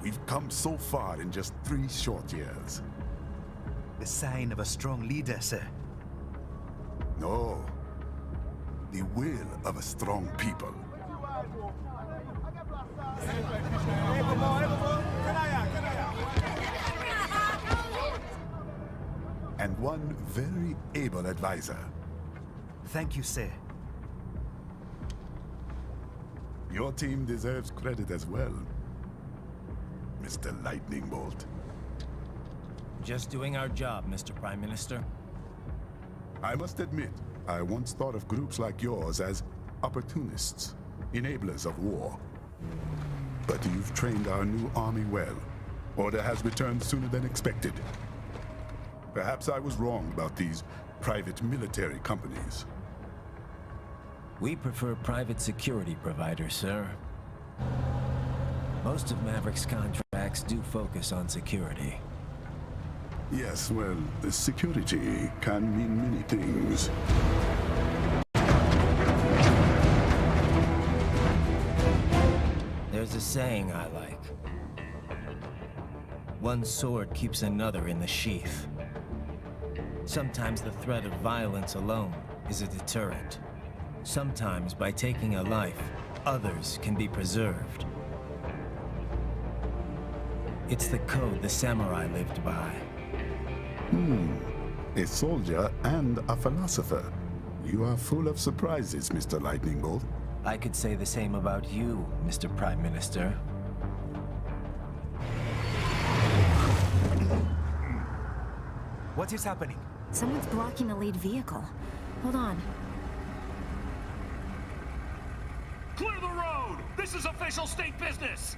We've come so far in just 3 short years. The sign of a strong leader, sir. No. The will of a strong people. And one very able advisor. Thank you, sir. Your team deserves credit as well, Mr. Lightning Bolt. Just doing our job, Mr. Prime Minister. I must admit, I once thought of groups like yours as opportunists, enablers of war. But you've trained our new army well. Order has returned sooner than expected. Perhaps I was wrong about these private military companies. We prefer private security providers, sir. Most of Maverick's contracts do focus on security. Yes, well, security can mean many things. There's a saying I like. One sword keeps another in the sheath. Sometimes the threat of violence alone is a deterrent. Sometimes by taking a life, others can be preserved. It's the code the samurai lived by. A soldier and a philosopher. You are full of surprises, Mr. Lightning Bolt. I could say the same about you, Mr. Prime Minister. What is happening? Someone's blocking the lead vehicle. Hold on. Clear the road! This is official state business!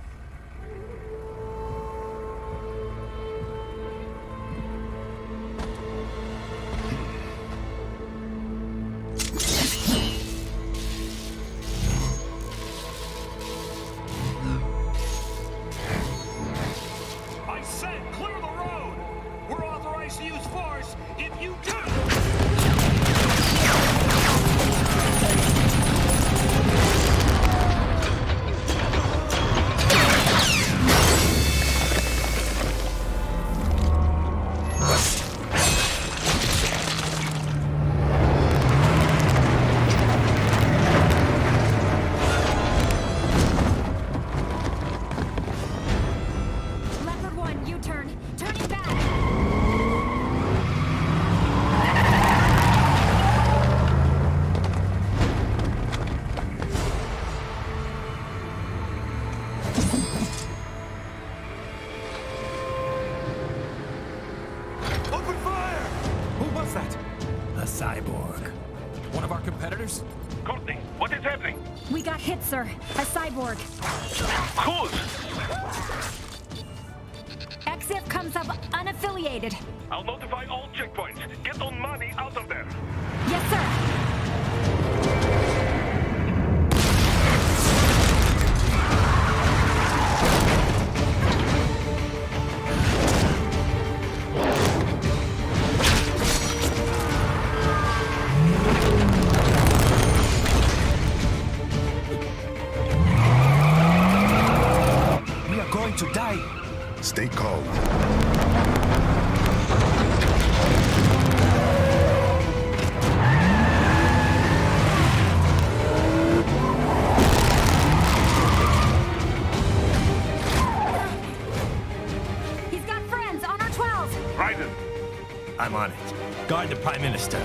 I said clear the road! We're authorized to use force if you do! Leopard 1, U-turn. Turning back. Open fire! Who was that? A cyborg. One of our competitors? Courtney, what is happening? We got hit, sir. A cyborg. Whose? Exif comes up unaffiliated. I'll notify all checkpoints. Get on money out of there. Yes, sir. We are going to die. Stay calm. He's got friends on our 12. Raiden, I'm on it. Guard the Prime Minister.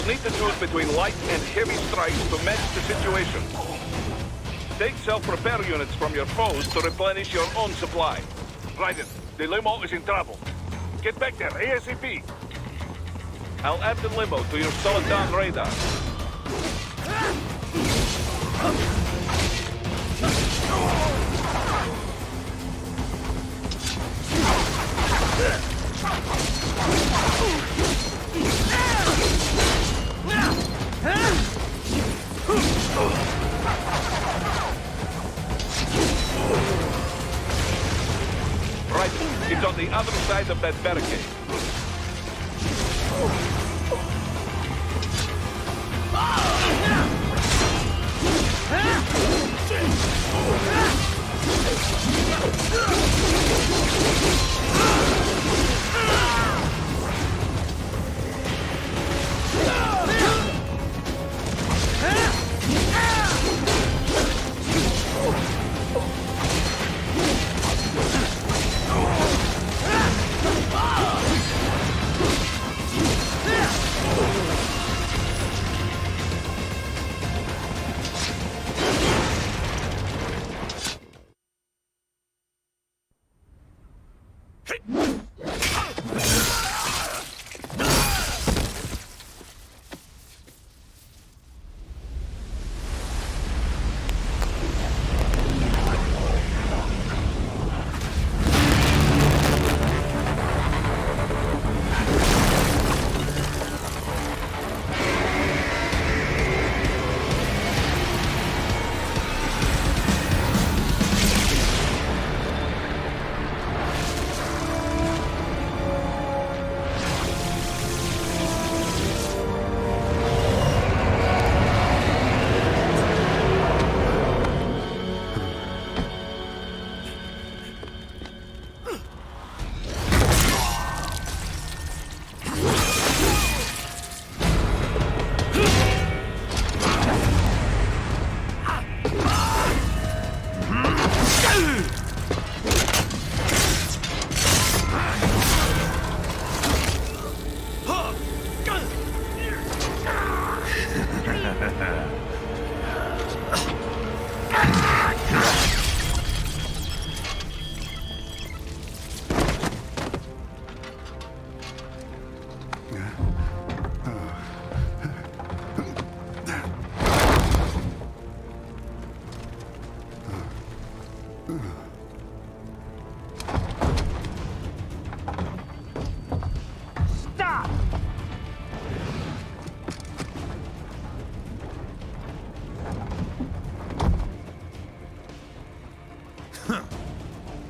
You'll need to choose between light and heavy strikes to match the situation. Take self-repair units from your foes to replenish your own supply. Raiden, the limo is in trouble. Get back there, ASAP. I'll add the limo to your solid down radar. Right, it's on the other side of that barricade.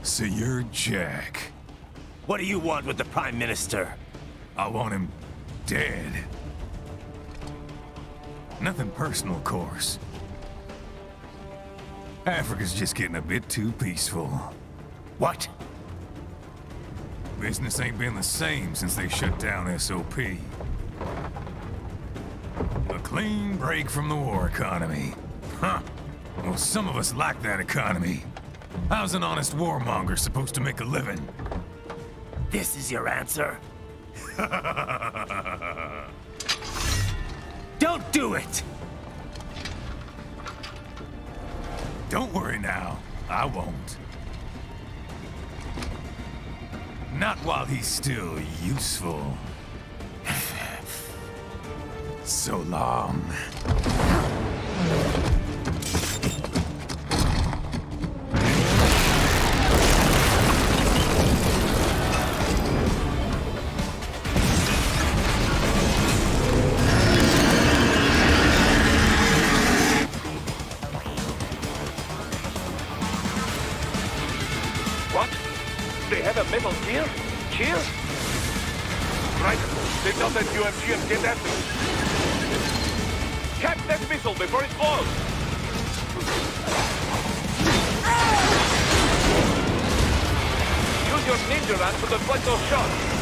So you're Jack. What do you want with the Prime Minister? I want him dead. Nothing personal, of course. Africa's just getting a bit too peaceful. What? Business ain't been the same since they shut down SOP. A clean break from the war economy. Huh. Well, some of us like that economy. How's an honest warmonger supposed to make a living? This is your answer? Don't do it! Don't worry now. I won't. Not while he's still useful. So long. What? They have a metal gear? Gear? Right. They don't let UMGs get at me. Catch that missile before it blows! Use your ninja run to deflect those shots.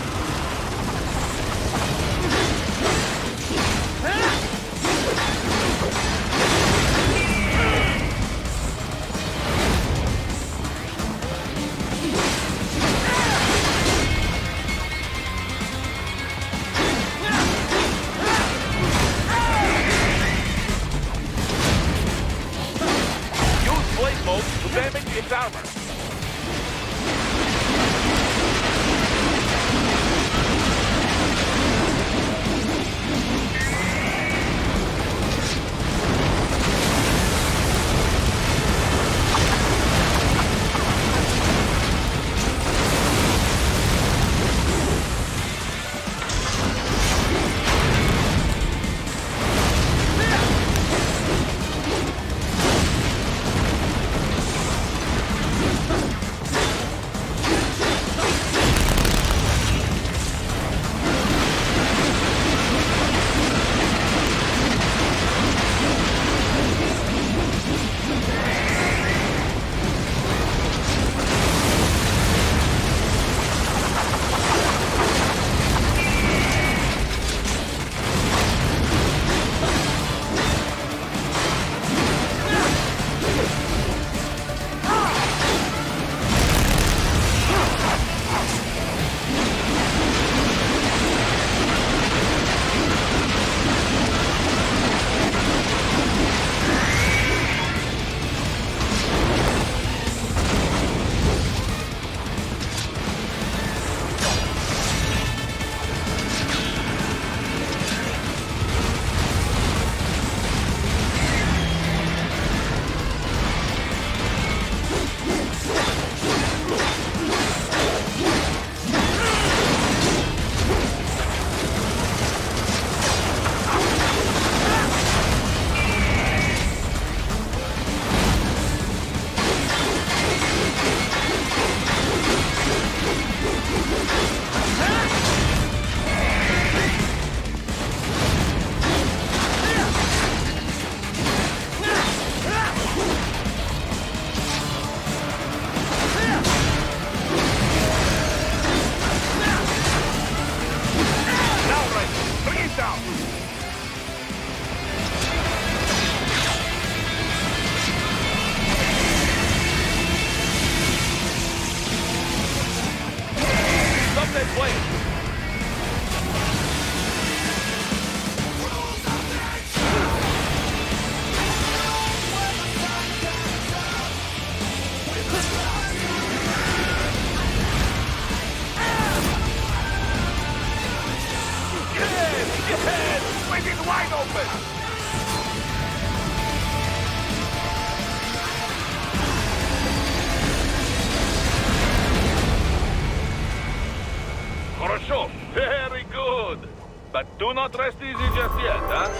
sure. Very good. But do not rest easy just yet, huh?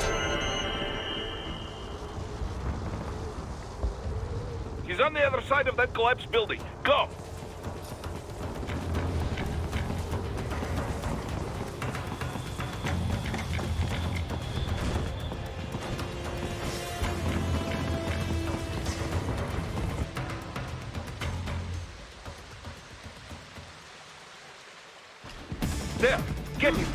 He's on the other side of that collapsed building. Go! There! Get him!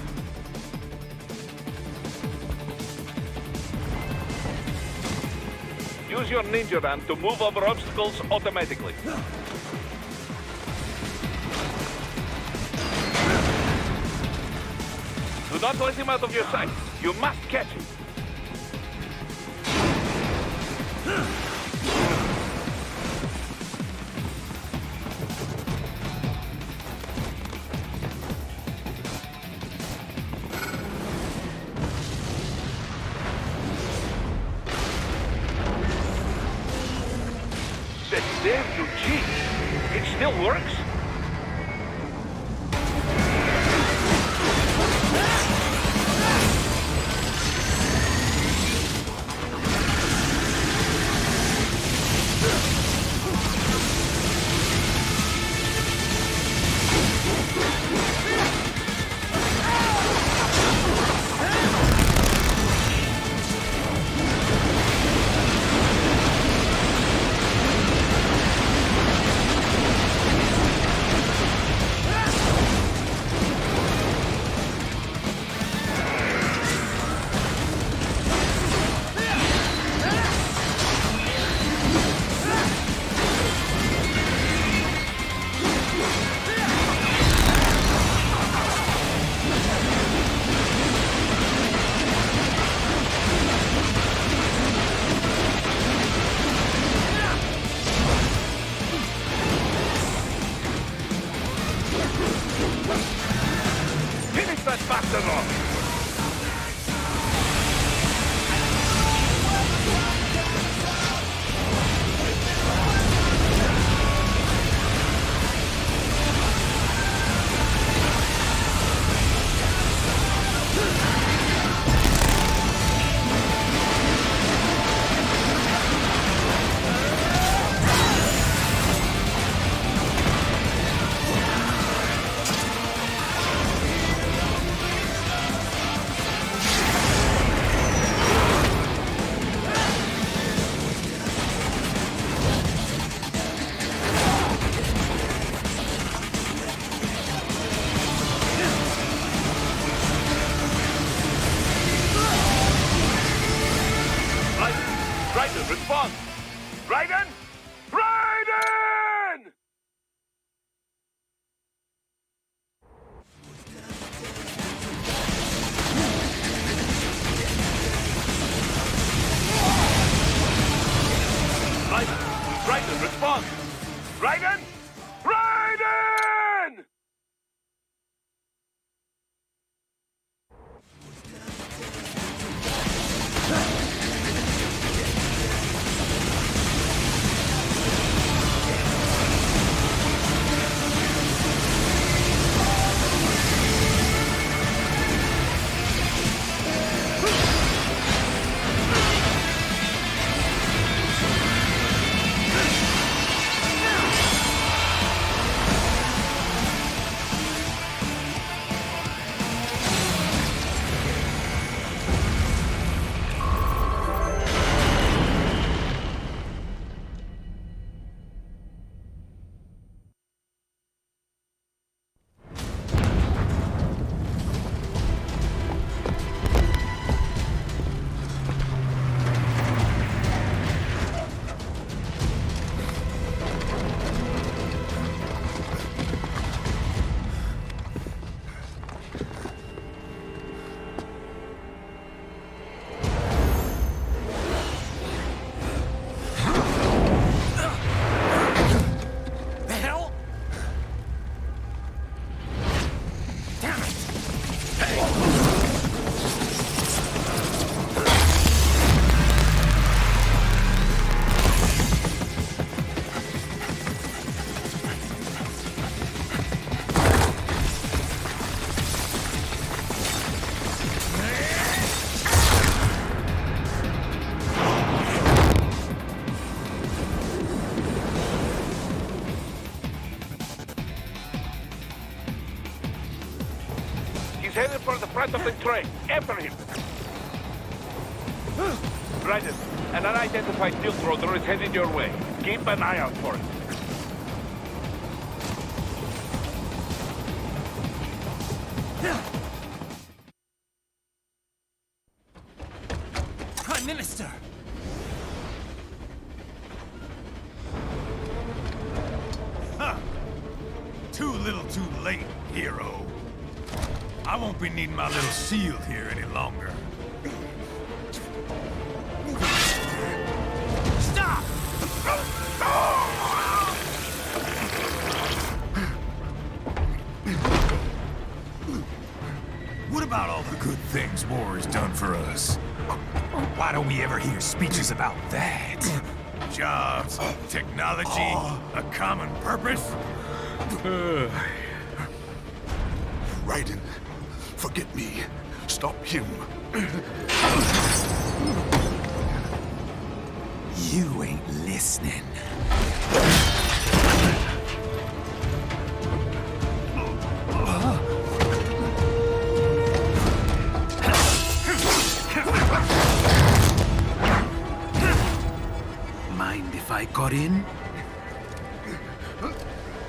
Use your ninja ramp to move over obstacles automatically. Do not let him out of your sight. You must catch him. Damn you, cheat! It still works? He's headed for the front of the train. After him. Raiden, an unidentified field roader is headed your way. Keep an eye out for it. Prime Minister! Too little too late, hero. I won't be needing my little shield here any longer. Stop! What about all the good things war has done for us? Why don't we ever hear speeches about that? Jobs, technology, a common purpose? Raiden, forget me. Stop him. You ain't listening. Mind if I got in?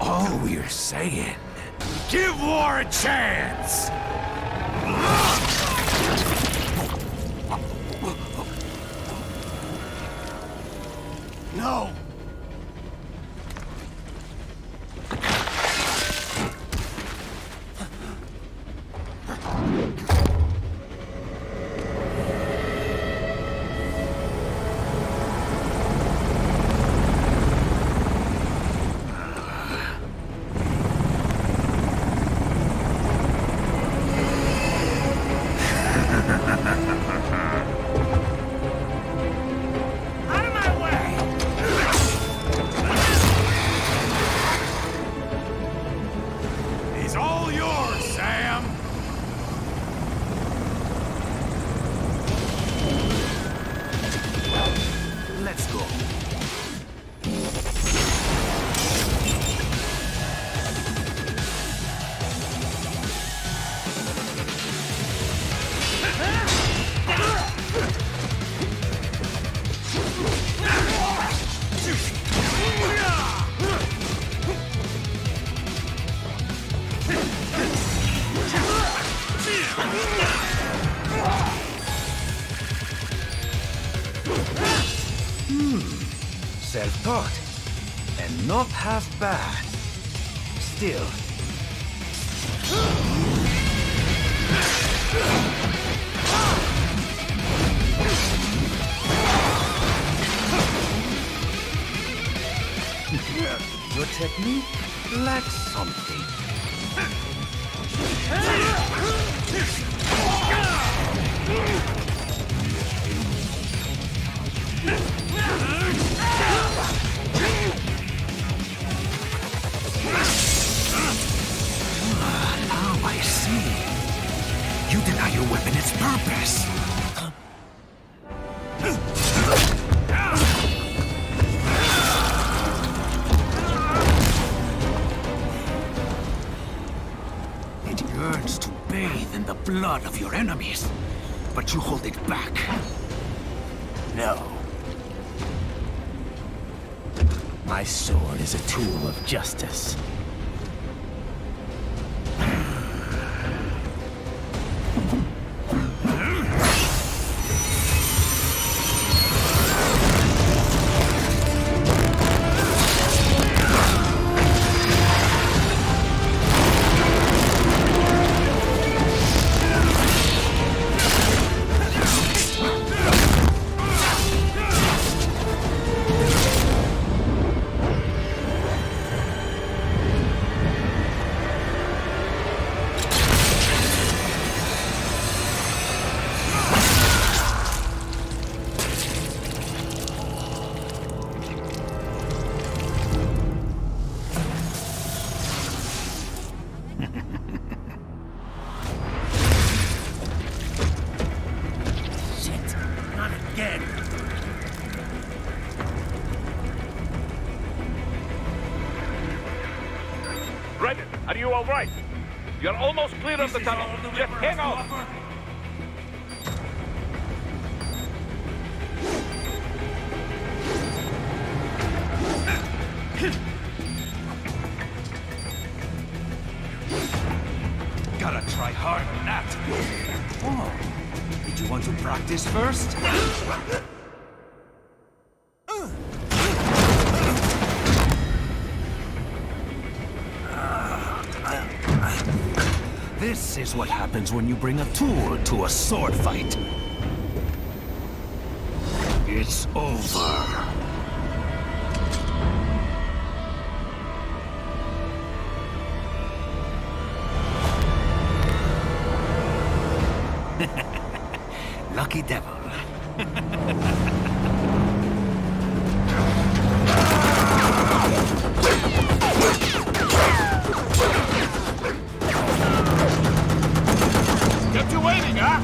All we're saying, give war a chance! No! He's all yours, Sam! Let's go. Self-taught. And not half bad. Still. Your technique lacks something. Now I see. You deny your weapon its purpose. It yearns to bathe in the blood of your enemies, but you hold it back. No. My sword is a tool of justice. Raiden, are you all right? You're almost clear of the tunnel. Just hang on. Gotta try harder than that. Oh, did you want to practice first? This is what happens when you bring a tool to a sword fight. It's over. Lucky devil. Kept you waiting, huh?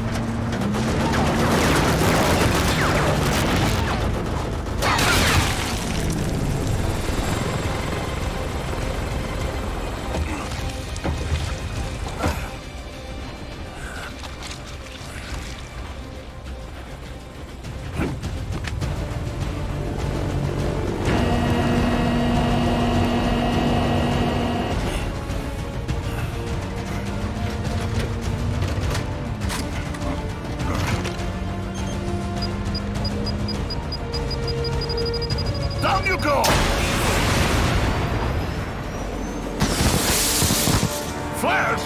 Down you go! Flares!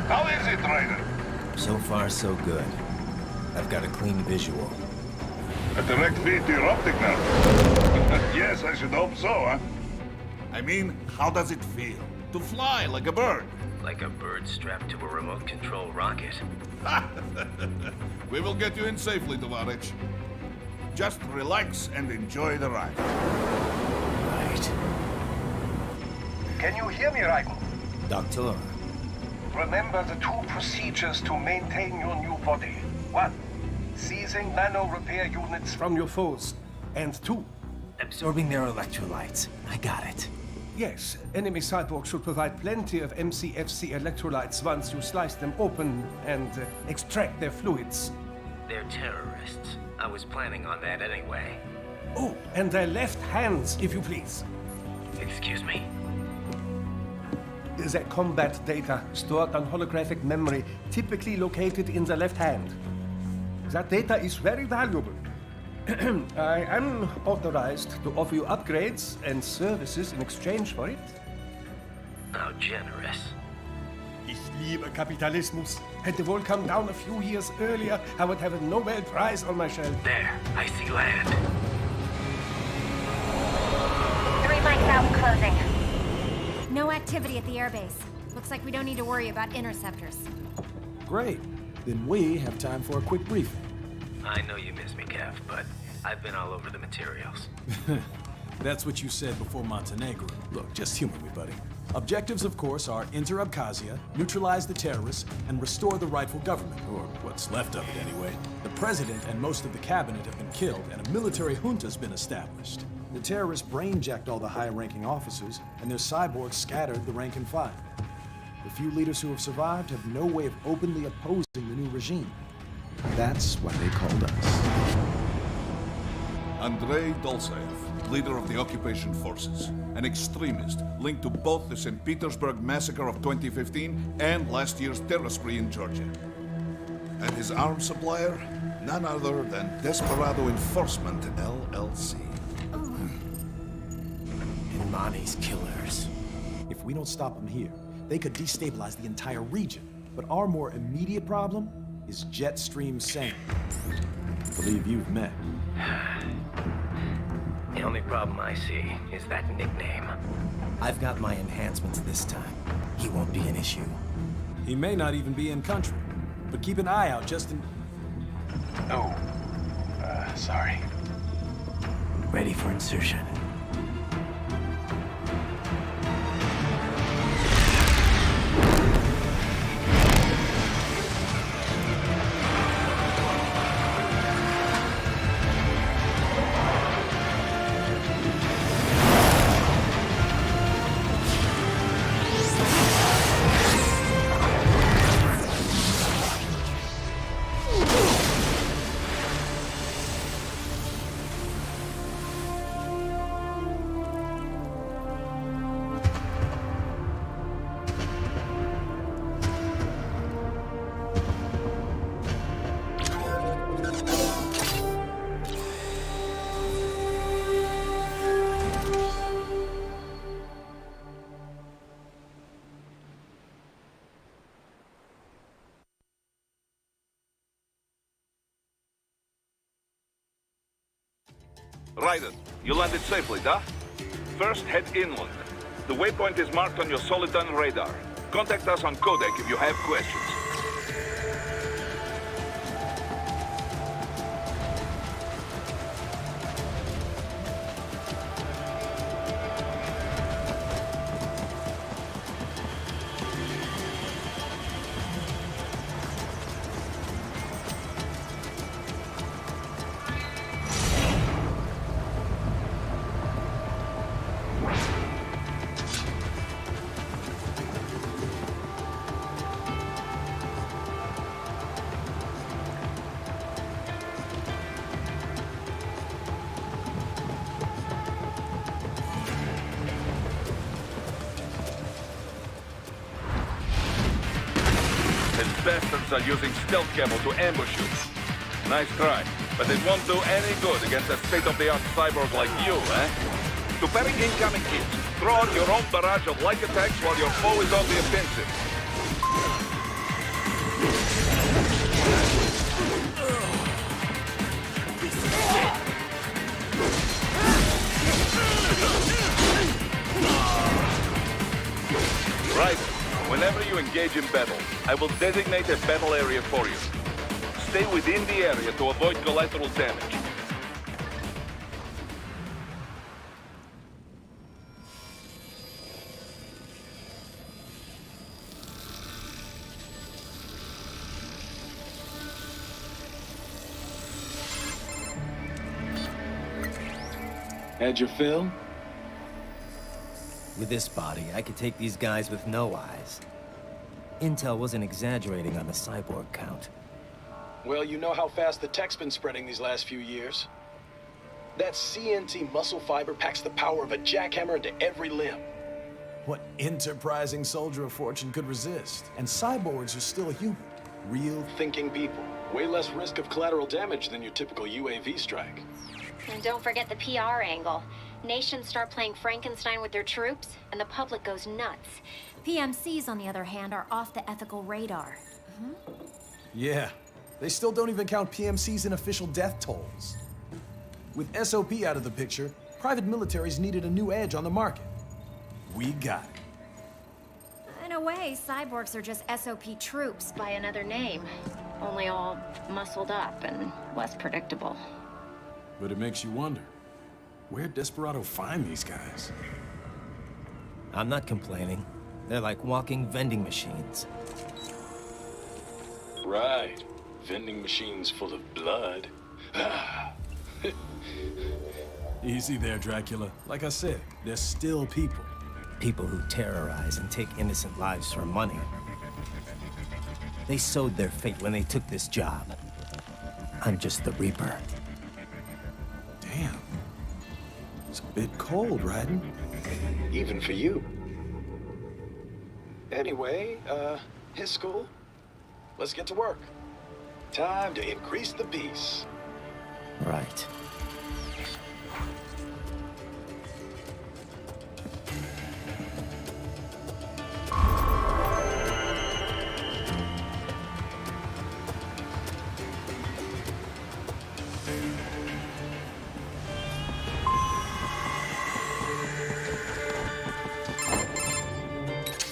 How is it, Ryder? So far, so good. I've got a clean visual. A direct feed to your optic now. Yes, I should hope so, huh? I mean, how does it feel? To fly like a bird? Like a bird strapped to a remote control rocket. We will get you in safely, Tovarich. Just relax and enjoy the ride. Right. Can you hear me, Raiko? Doctor, Remember the two procedures to maintain your new body. 1. Seizing nano repair units from your foes. And 2. absorbing their electrolytes. I got it. Yes, enemy cyborgs should provide plenty of MGSV electrolytes once you slice them open and extract their fluids. They're terrorists. I was planning on that anyway. Oh, and their left hands, if you please. Excuse me? The combat data stored on holographic memory, typically located in the left hand. That data is very valuable. I am authorized to offer you upgrades and services in exchange for it. How generous. Ich liebe Kapitalismus. Had the wall come down a few years earlier, I would have a Nobel Prize on my shelf. There, I see land. 3 mics out, closing. No activity at the airbase. Looks like we don't need to worry about interceptors. Great. Then we have time for a quick briefing. I know you miss me, Kev, but I've been all over the materials. That's what you said before Montenegro. Look, just humor me, buddy. Objectives, of course, are enter Abkhazia, neutralize the terrorists, and restore the rightful government, or what's left of it anyway. The president and most of the cabinet have been killed, and a military junta's been established. The terrorists brain-jacked all the high-ranking officers, and their cyborgs scattered the rank and file. The few leaders who have survived have no way of openly opposing the new regime. That's why they called us. Andrei Dolzaev, leader of the occupation forces, an extremist linked to both the St. Petersburg massacre of 2015 and last year's terror spree in Georgia. And his arms supplier, none other than Desperado Enforcement, LLC. Imani's killers. If we don't stop them here, they could destabilize the entire region. But our more immediate problem is Jetstream Sane. I believe you've met. The only problem I see is that nickname. I've got my enhancements this time. He won't be an issue. He may not even be in country, but keep an eye out just in... Oh, sorry. Ready for insertion. Raiden, you landed safely, da? First, head inland. The waypoint is marked on your Soliton radar. Contact us on Codec if you have questions. Bastards are using stealth camo to ambush you. Nice try, but it won't do any good against a state-of-the-art cyborg like you, eh? To parry incoming hits, throw out your own barrage of light attacks while your foe is on the offensive. Right. Whenever you engage in battle, I will designate a battle area for you. Stay within the area to avoid collateral damage. Had your fill? With this body, I could take these guys with no eyes. Intel wasn't exaggerating on the cyborg count. Well, you know how fast the tech's been spreading these last few years. That CNT muscle fiber packs the power of a jackhammer into every limb. What enterprising soldier of fortune could resist? And cyborgs are still human. Real Thinking people. Way less risk of collateral damage than your typical UAV strike. And don't forget the PR angle. Nations start playing Frankenstein with their troops, and the public goes nuts. PMCs, on the other hand, are off the ethical radar. Yeah, they still don't even count PMCs in official death tolls. With SOP out of the picture, private militaries needed a new edge on the market. We got it. In a way, cyborgs are just SOP troops by another name. Only all muscled up and less predictable. But it makes you wonder, where'd Desperado find these guys? I'm not complaining. They're like walking vending machines. Right. Vending machines full of blood. Easy there, Dracula. Like I said, they're still people. People who terrorize and take innocent lives for money. They sowed their fate when they took this job. I'm just the Reaper. Damn. It's a bit cold, Raiden. Even for you. Anyway, his school. Let's get to work. Time to increase the peace. Right.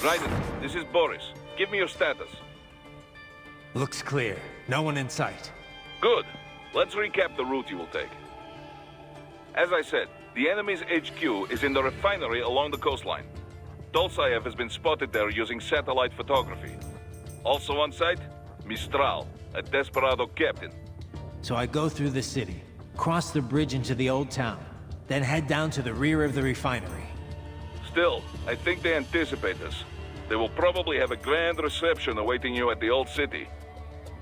Raiden, this is Boris. Give me your status. Looks clear. No one in sight. Good. Let's recap the route you will take. As I said, the enemy's HQ is in the refinery along the coastline. Dolsaev has been spotted there using satellite photography. Also on site, Mistral, a Desperado captain. So I go through the city, cross the bridge into the old town, then head down to the rear of the refinery. Still, I think they anticipate us. They will probably have a grand reception awaiting you at the old city.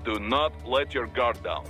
Do not let your guard down.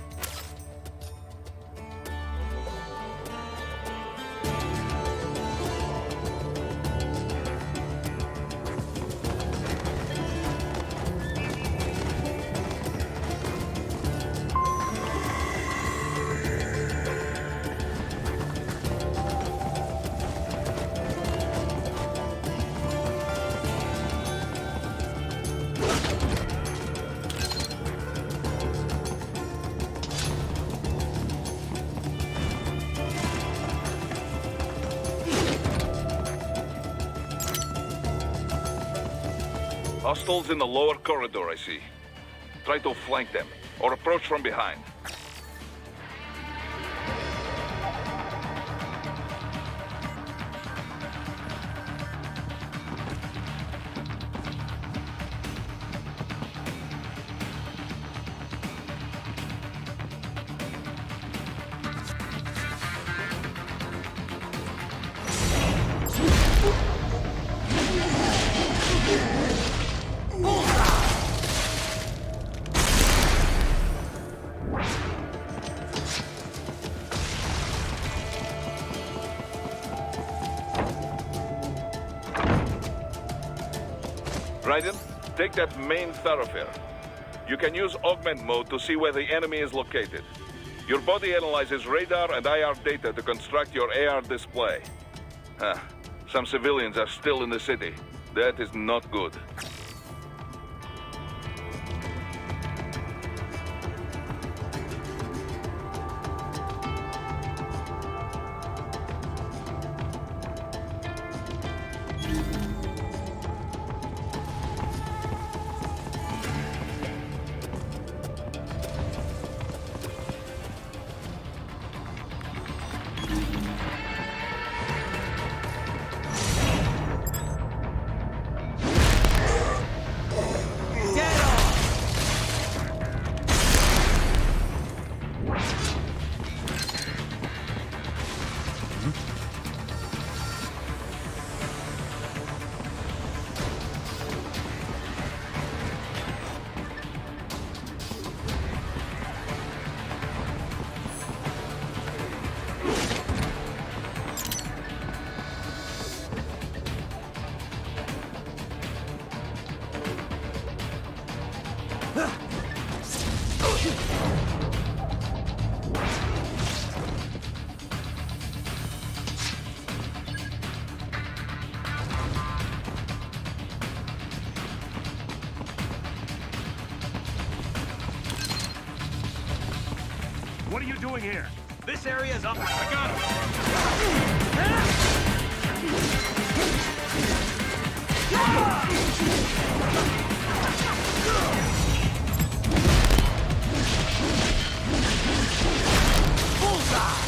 Hostiles in the lower corridor, I see. Try to flank them, or approach from behind. Raiden, take that main thoroughfare. You can use augment mode to see where the enemy is located. Your body analyzes radar and IR data to construct your AR display. Some civilians are still in the city. That is not good. What are you doing here? This area is up. I got him. Bullseye!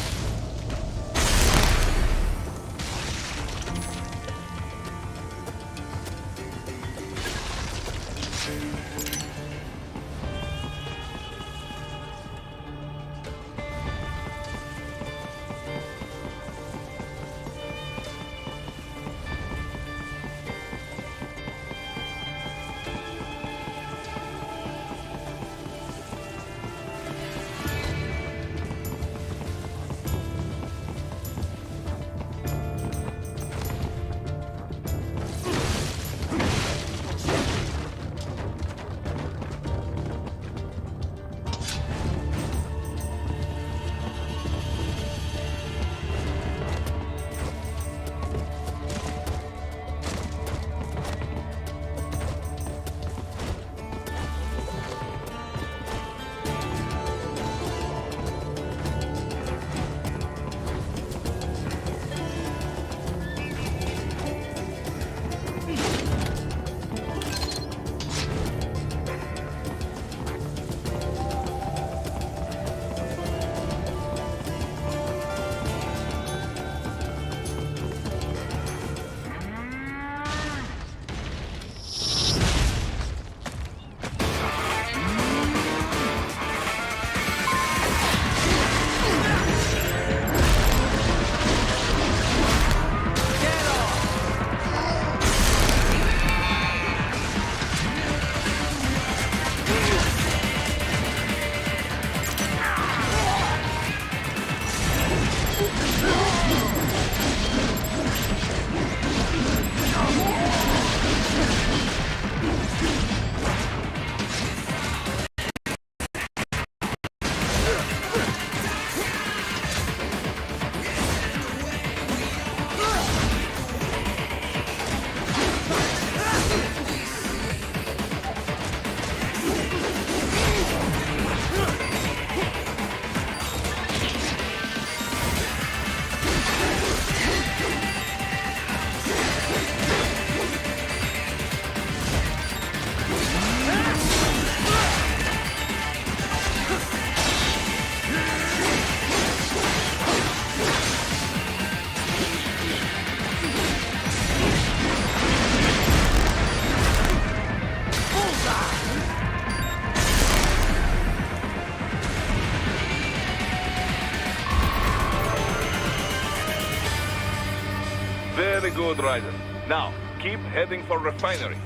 Very good, Ryder. Now, keep heading for refinery.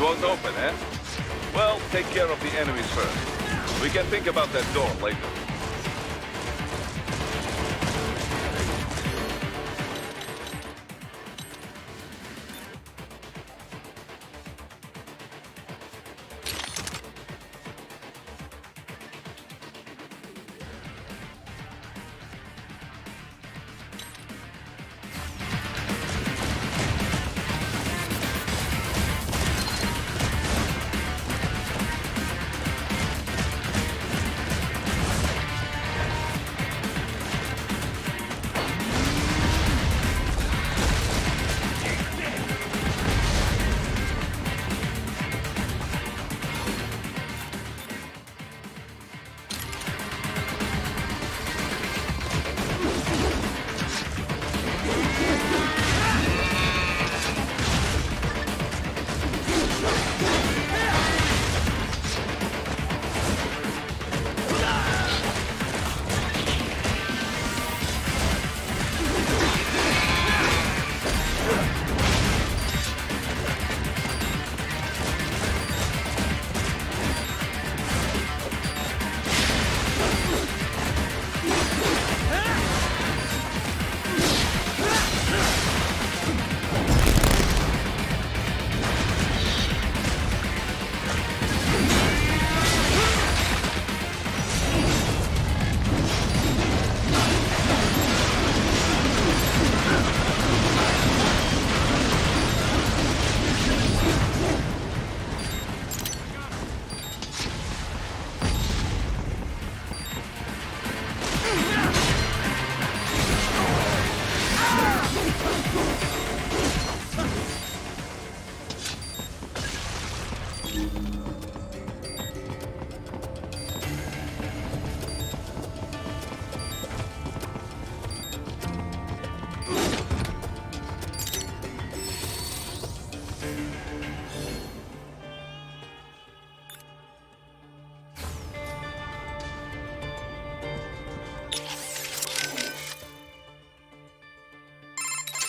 Won't open, eh? Well, take care of the enemies first. We can think about that door later.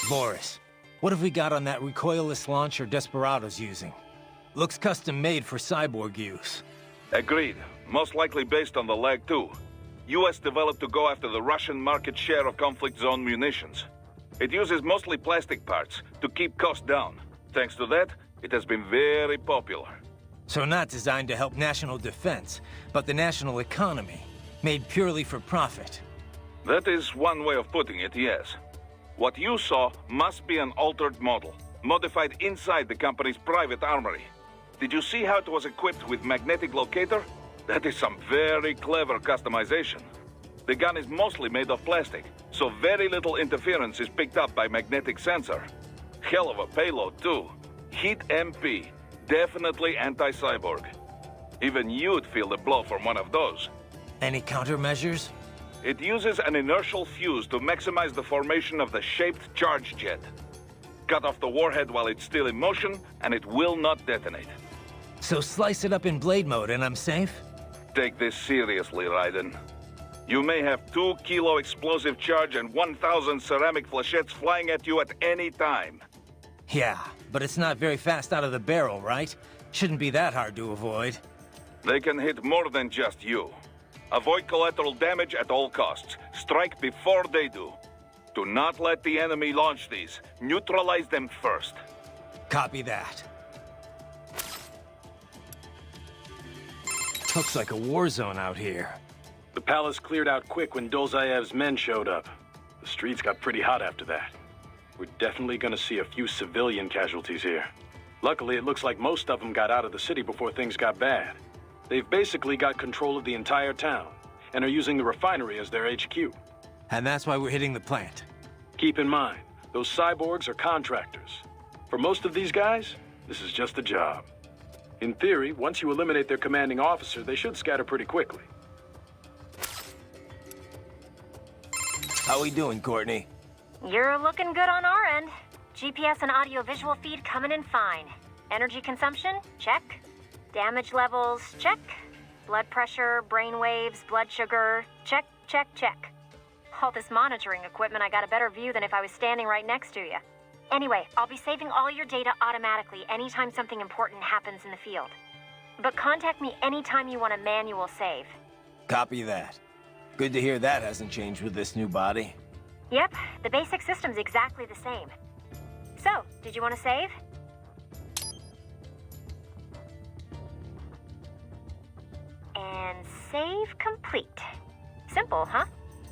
Boris, what have we got on that recoilless launcher Desperado's using? Looks custom-made for cyborg use. Agreed. Most likely based on the Lag 2. US developed to go after the Russian market share of conflict zone munitions. It uses mostly plastic parts to keep costs down. Thanks to that, it has been very popular. So not designed to help national defense, but the national economy, made purely for profit. That is one way of putting it, yes. What you saw must be an altered model, modified inside the company's private armory. Did you see how it was equipped with magnetic locator? That is some very clever customization. The gun is mostly made of plastic, so very little interference is picked up by magnetic sensor. Hell of a payload, too. Heat MP, definitely anti-cyborg. Even you'd feel the blow from one of those. Any countermeasures? It uses an inertial fuse to maximize the formation of the shaped charge jet. Cut off the warhead while it's still in motion, and it will not detonate. So slice it up in blade mode and I'm safe? Take this seriously, Raiden. You may have 2-kilo explosive charge and 1,000 ceramic flechettes flying at you at any time. Yeah, but it's not very fast out of the barrel, right? Shouldn't be that hard to avoid. They can hit more than just you. Avoid collateral damage at all costs. Strike before they do. Do not let the enemy launch these. Neutralize them first. Copy that. Looks like a war zone out here. The palace cleared out quick when Dolzaev's men showed up. The streets got pretty hot after that. We're definitely gonna see a few civilian casualties here. Luckily, it looks like most of them got out of the city before things got bad. They've basically got control of the entire town, and are using the refinery as their HQ. And that's why we're hitting the plant. Keep in mind, those cyborgs are contractors. For most of these guys, this is just a job. In theory, once you eliminate their commanding officer, they should scatter pretty quickly. How we doing, Courtney? You're looking good on our end. GPS and audio-visual feed coming in fine. Energy consumption? Check. Damage levels? Check. Blood pressure, brain waves, blood sugar? Check, check, check. All this monitoring equipment, I got a better view than if I was standing right next to you. Anyway, I'll be saving all your data automatically anytime something important happens in the field. But contact me anytime you want a manual save. Copy that. Good to hear that hasn't changed with this new body. Yep, the basic system's exactly the same. So, did you want to save? And save complete. Simple, huh?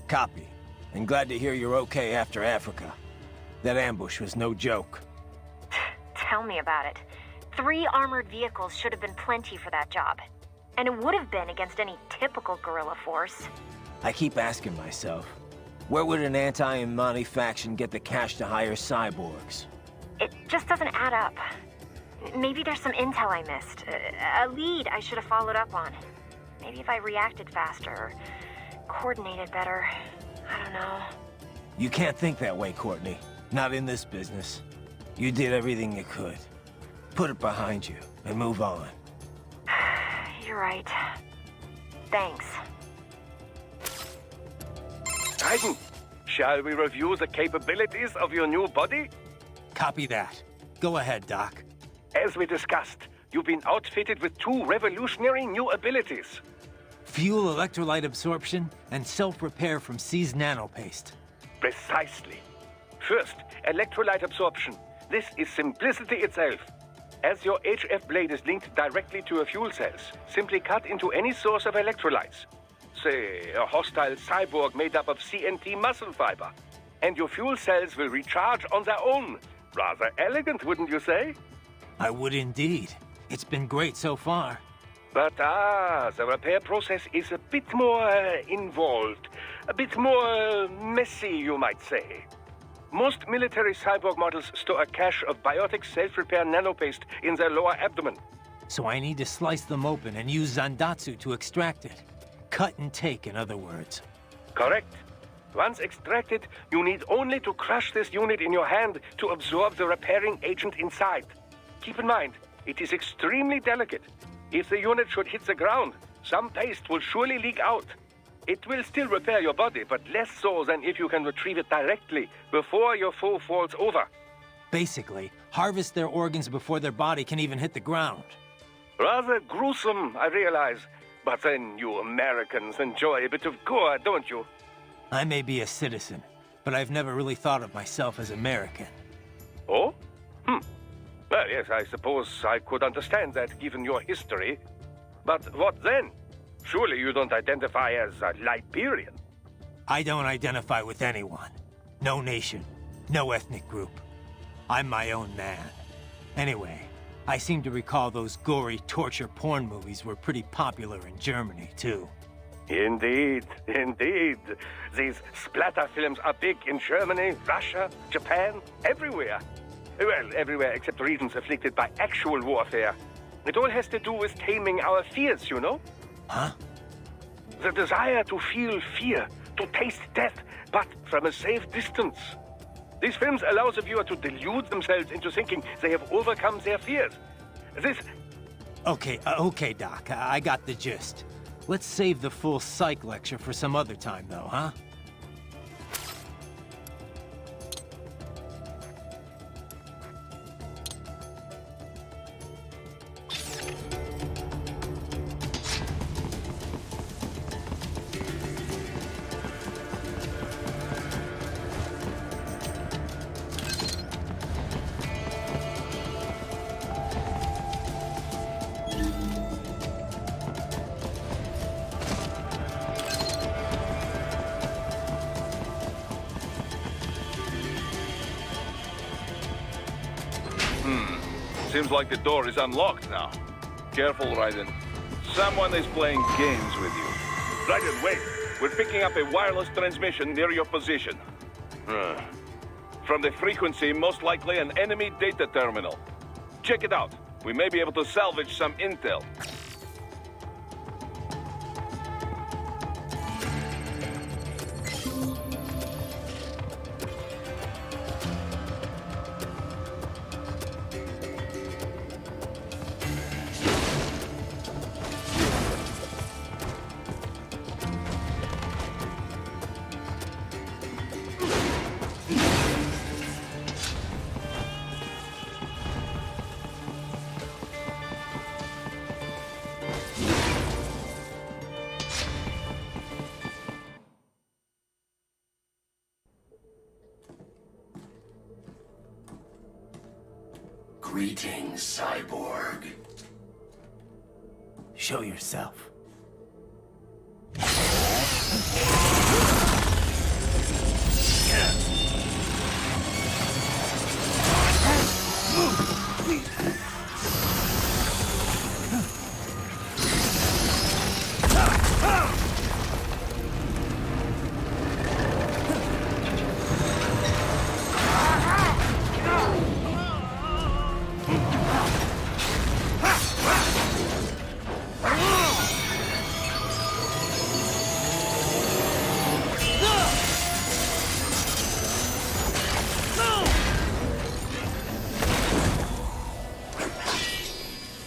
Copy. And glad to hear you're okay after Africa. That ambush was no joke. Tell me about it. 3 armored vehicles should have been plenty for that job. And it would have been against any typical guerrilla force. I keep asking myself, where would an anti-Imani faction get the cash to hire cyborgs? It just doesn't add up. Maybe there's some intel I missed. A lead I should have followed up on. Maybe if I reacted faster or coordinated better. I don't know. You can't think that way, Courtney. Not in this business. You did everything you could. Put it behind you and move on. You're right. Thanks. Raiden, shall we review the capabilities of your new body? Copy that. Go ahead, Doc. As we discussed, you've been outfitted with 2 revolutionary new abilities. Fuel electrolyte absorption and self-repair from seized nanopaste. Precisely. First, electrolyte absorption. This is simplicity itself. As your HF blade is linked directly to your fuel cells, simply cut into any source of electrolytes. Say, a hostile cyborg made up of CNT muscle fiber. And your fuel cells will recharge on their own. Rather elegant, wouldn't you say? I would indeed. It's been great so far. But the repair process is a bit more involved. A bit more messy, you might say. Most military cyborg models store a cache of biotic self-repair nanopaste in their lower abdomen. So I need to slice them open and use Zandatsu to extract it. Cut and take, in other words. Correct. Once extracted, you need only to crush this unit in your hand to absorb the repairing agent inside. Keep in mind, it is extremely delicate. If the unit should hit the ground, some paste will surely leak out. It will still repair your body, but less so than if you can retrieve it directly before your foe falls over. Basically, harvest their organs before their body can even hit the ground. Rather gruesome, I realize. But then you Americans enjoy a bit of gore, don't you? I may be a citizen, but I've never really thought of myself as American. Oh? Well, yes, I suppose I could understand that given your history. But what then? Surely you don't identify as a Liberian. I don't identify with anyone. No nation. No ethnic group. I'm my own man. Anyway, I seem to recall those gory torture porn movies were pretty popular in Germany, too. Indeed, indeed. These splatter films are big in Germany, Russia, Japan, everywhere. Well, everywhere except regions afflicted by actual warfare. It all has to do with taming our fears, you know? Huh? The desire to feel fear, to taste death, but from a safe distance. These films allow the viewer to delude themselves into thinking they have overcome their fears. This... Okay, Doc. I got the gist. Let's save the full psych lecture for some other time, though, huh? Seems like the door is unlocked now. Careful, Raiden. Someone is playing games with you. Raiden, wait. We're picking up a wireless transmission near your position. From the frequency, most likely an enemy data terminal. Check it out. We may be able to salvage some intel. Greetings, cyborg. Show yourself.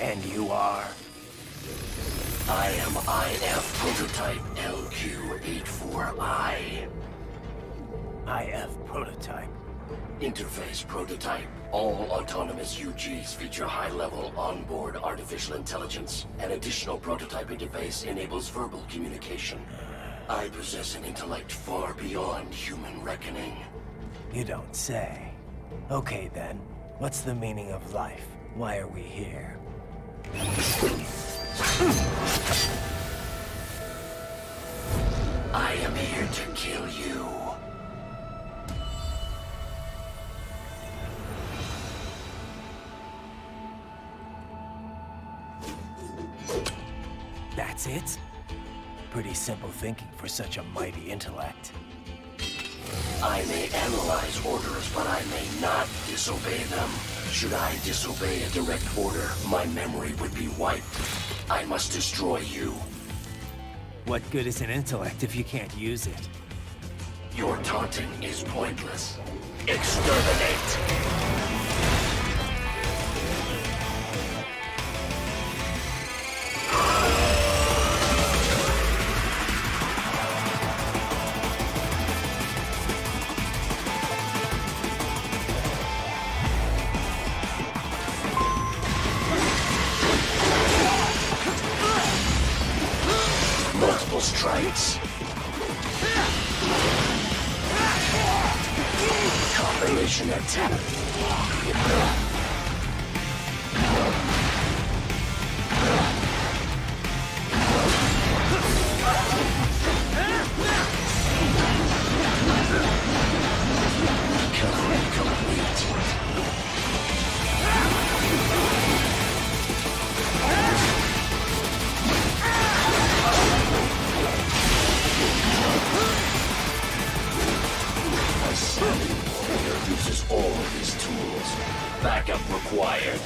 And you are? I am IF Prototype LQ84I. IF Prototype. Interface Prototype. All autonomous UGs feature high-level onboard artificial intelligence. An additional prototype interface enables verbal communication. I possess an intellect far beyond human reckoning. You don't say. Okay then, what's the meaning of life? Why are we here? I am here to kill you. That's it? Pretty simple thinking for such a mighty intellect. I may analyze orders, but I may not disobey them. Should I disobey a direct order, my memory would be wiped. I must destroy you. What good is an intellect if you can't use it? Your taunting is pointless. Exterminate! Multiple strikes. Combination attack. Recovery complete. My silent warrior uses all of his tools. Backup required.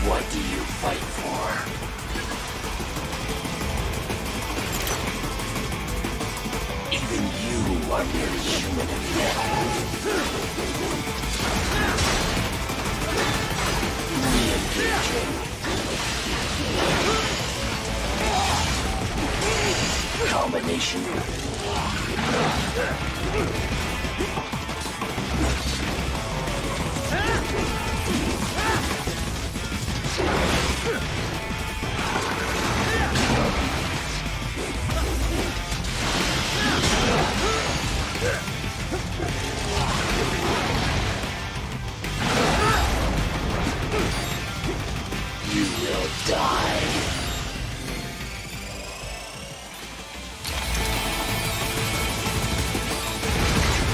What do you fight for? Even you are merely human in the Re-engaging. Combination. You will die.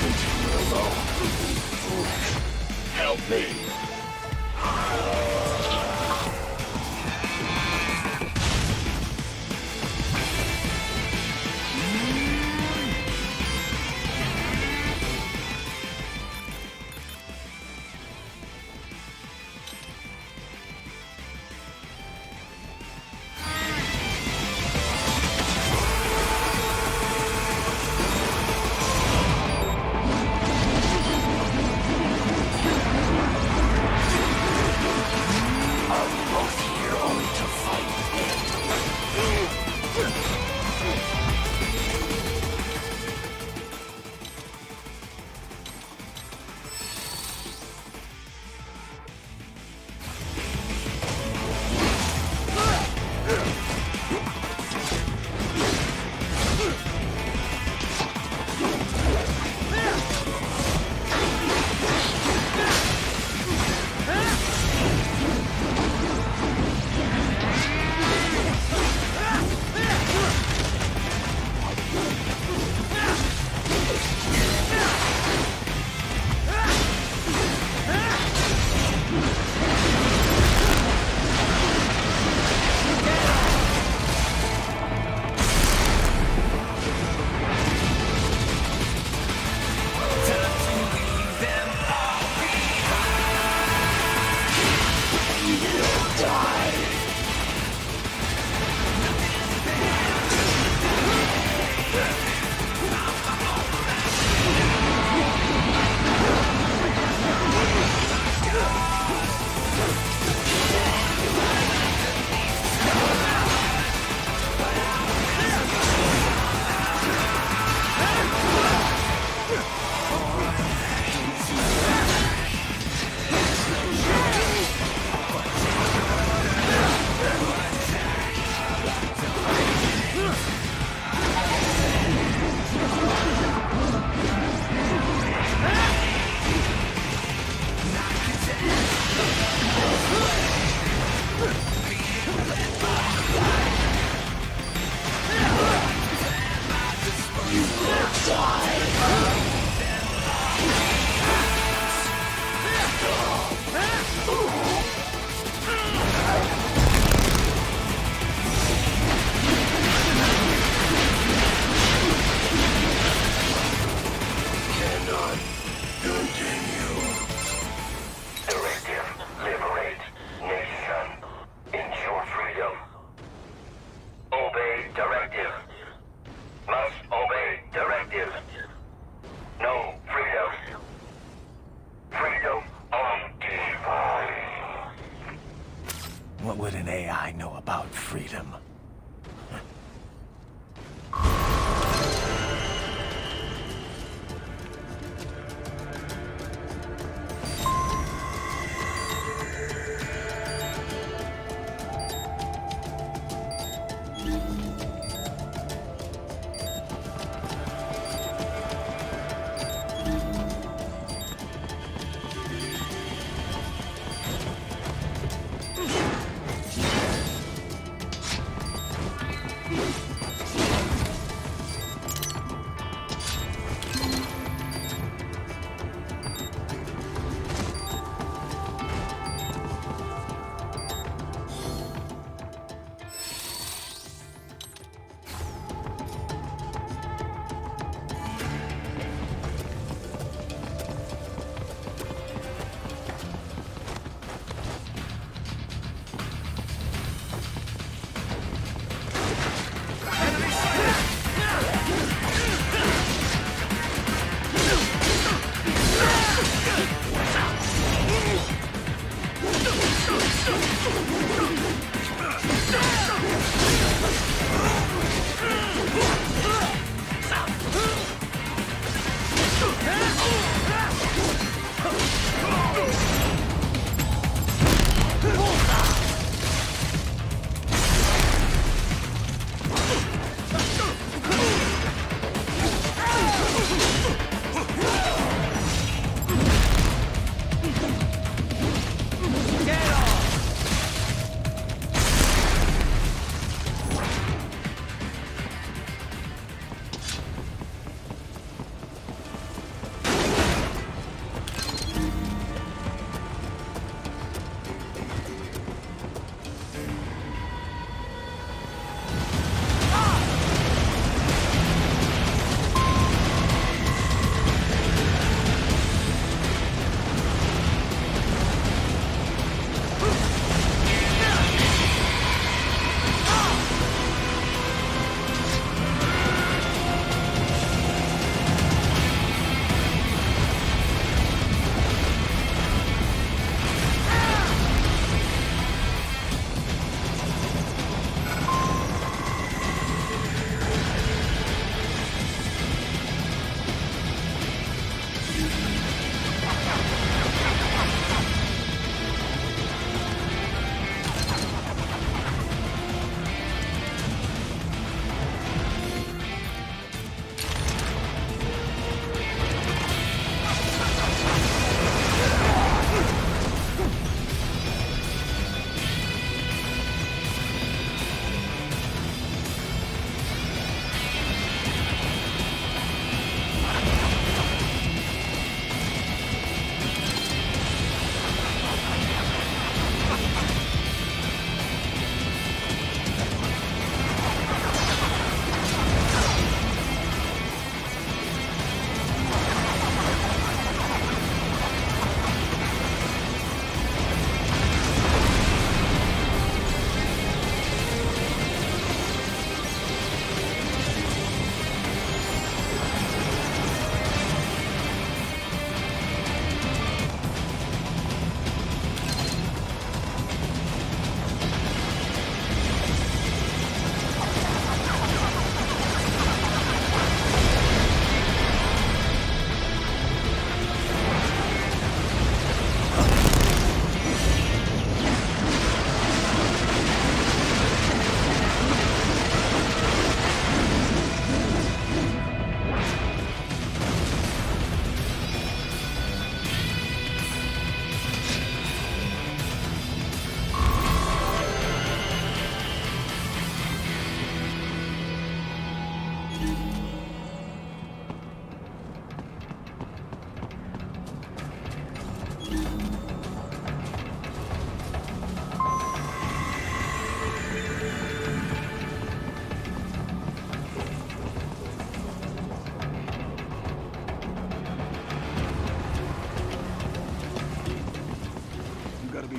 Continue alone. Foolish. Help me. What would an AI know about freedom?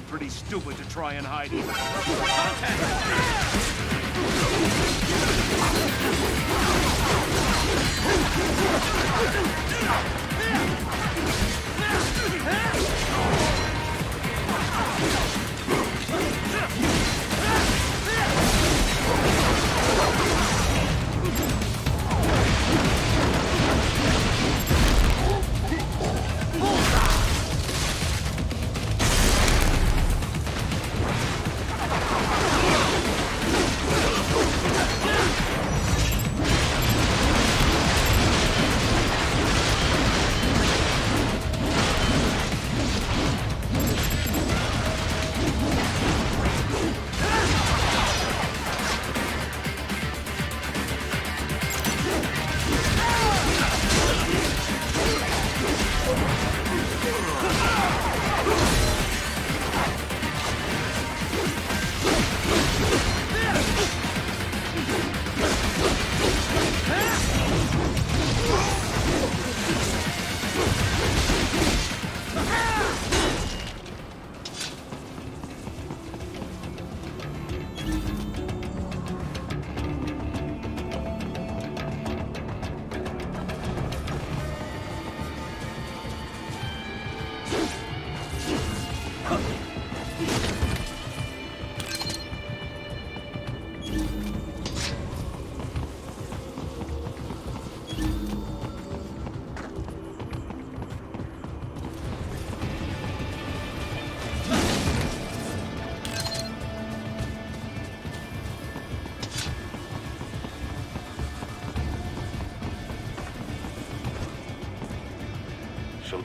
Pretty stupid to try and hide it. Contact!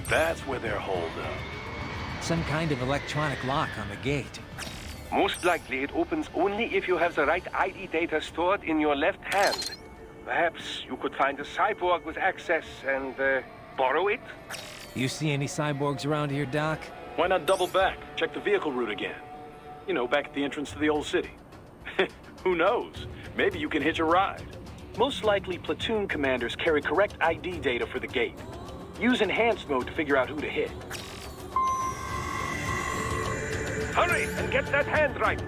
that's where they're holed up. Some kind of electronic lock on the gate. Most likely it opens only if you have the right ID data stored in your left hand. Perhaps you could find a cyborg with access and borrow it? You see any cyborgs around here, Doc? Why not double back? Check the vehicle route again. You know, back at the entrance to the old city. Who knows? Maybe you can hitch a ride. Most likely, platoon commanders carry correct ID data for the gate. Use enhanced mode to figure out who to hit. Hurry and get that hand right!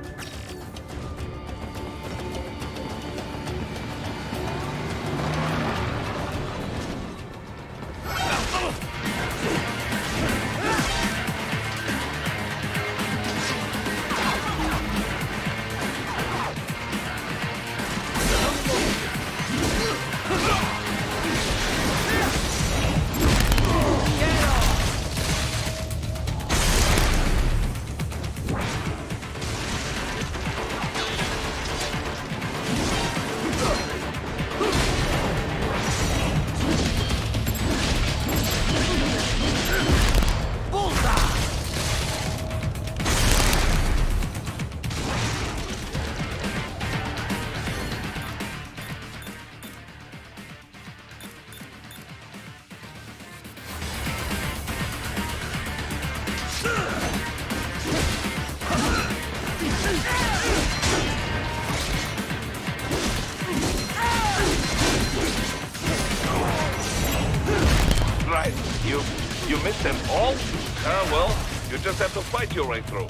Right, you missed them all? Well, you just have to fight your way through.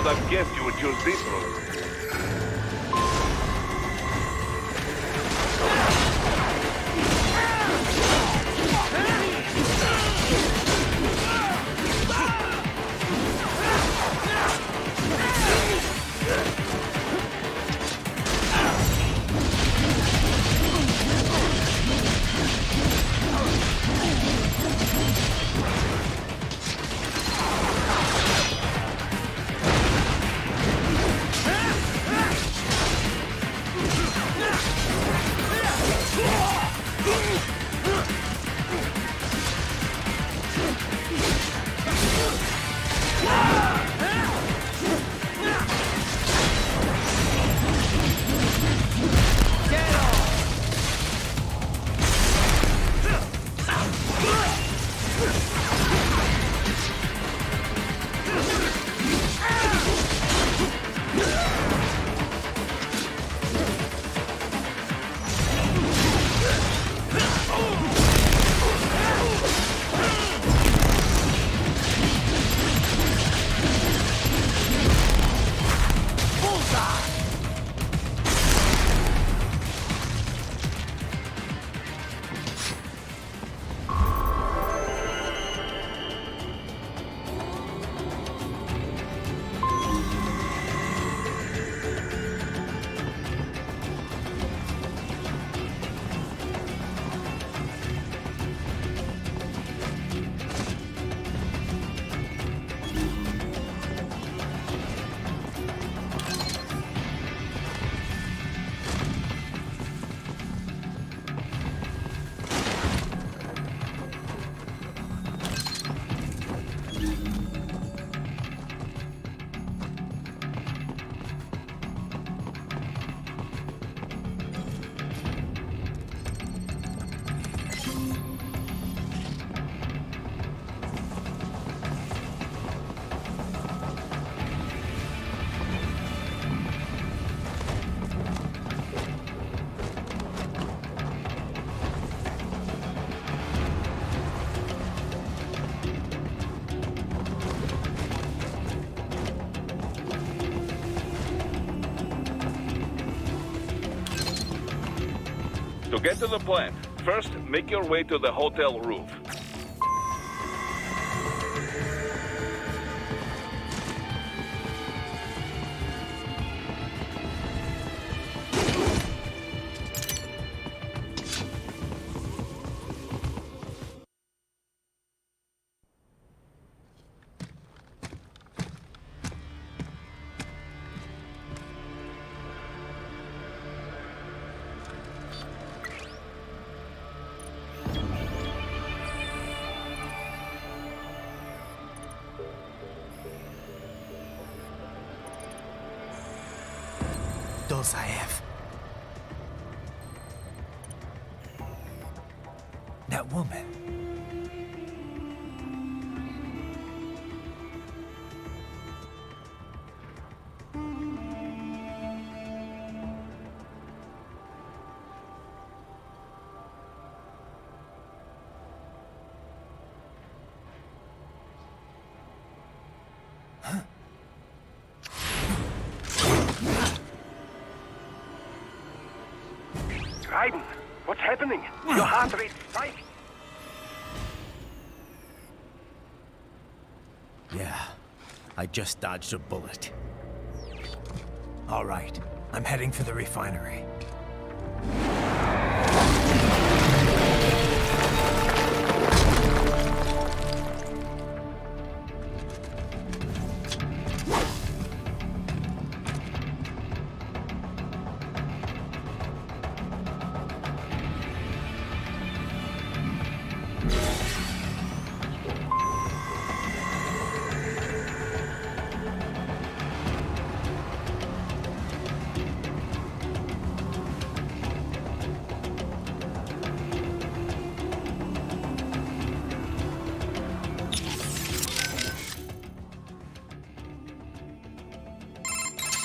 I guessed you would choose this route. To get to the plant, first make your way to the hotel roof. Dozaev. That woman. Raiden, what's happening? Your heart rate's spiking. Yeah, I just dodged a bullet. All right, I'm heading for the refinery.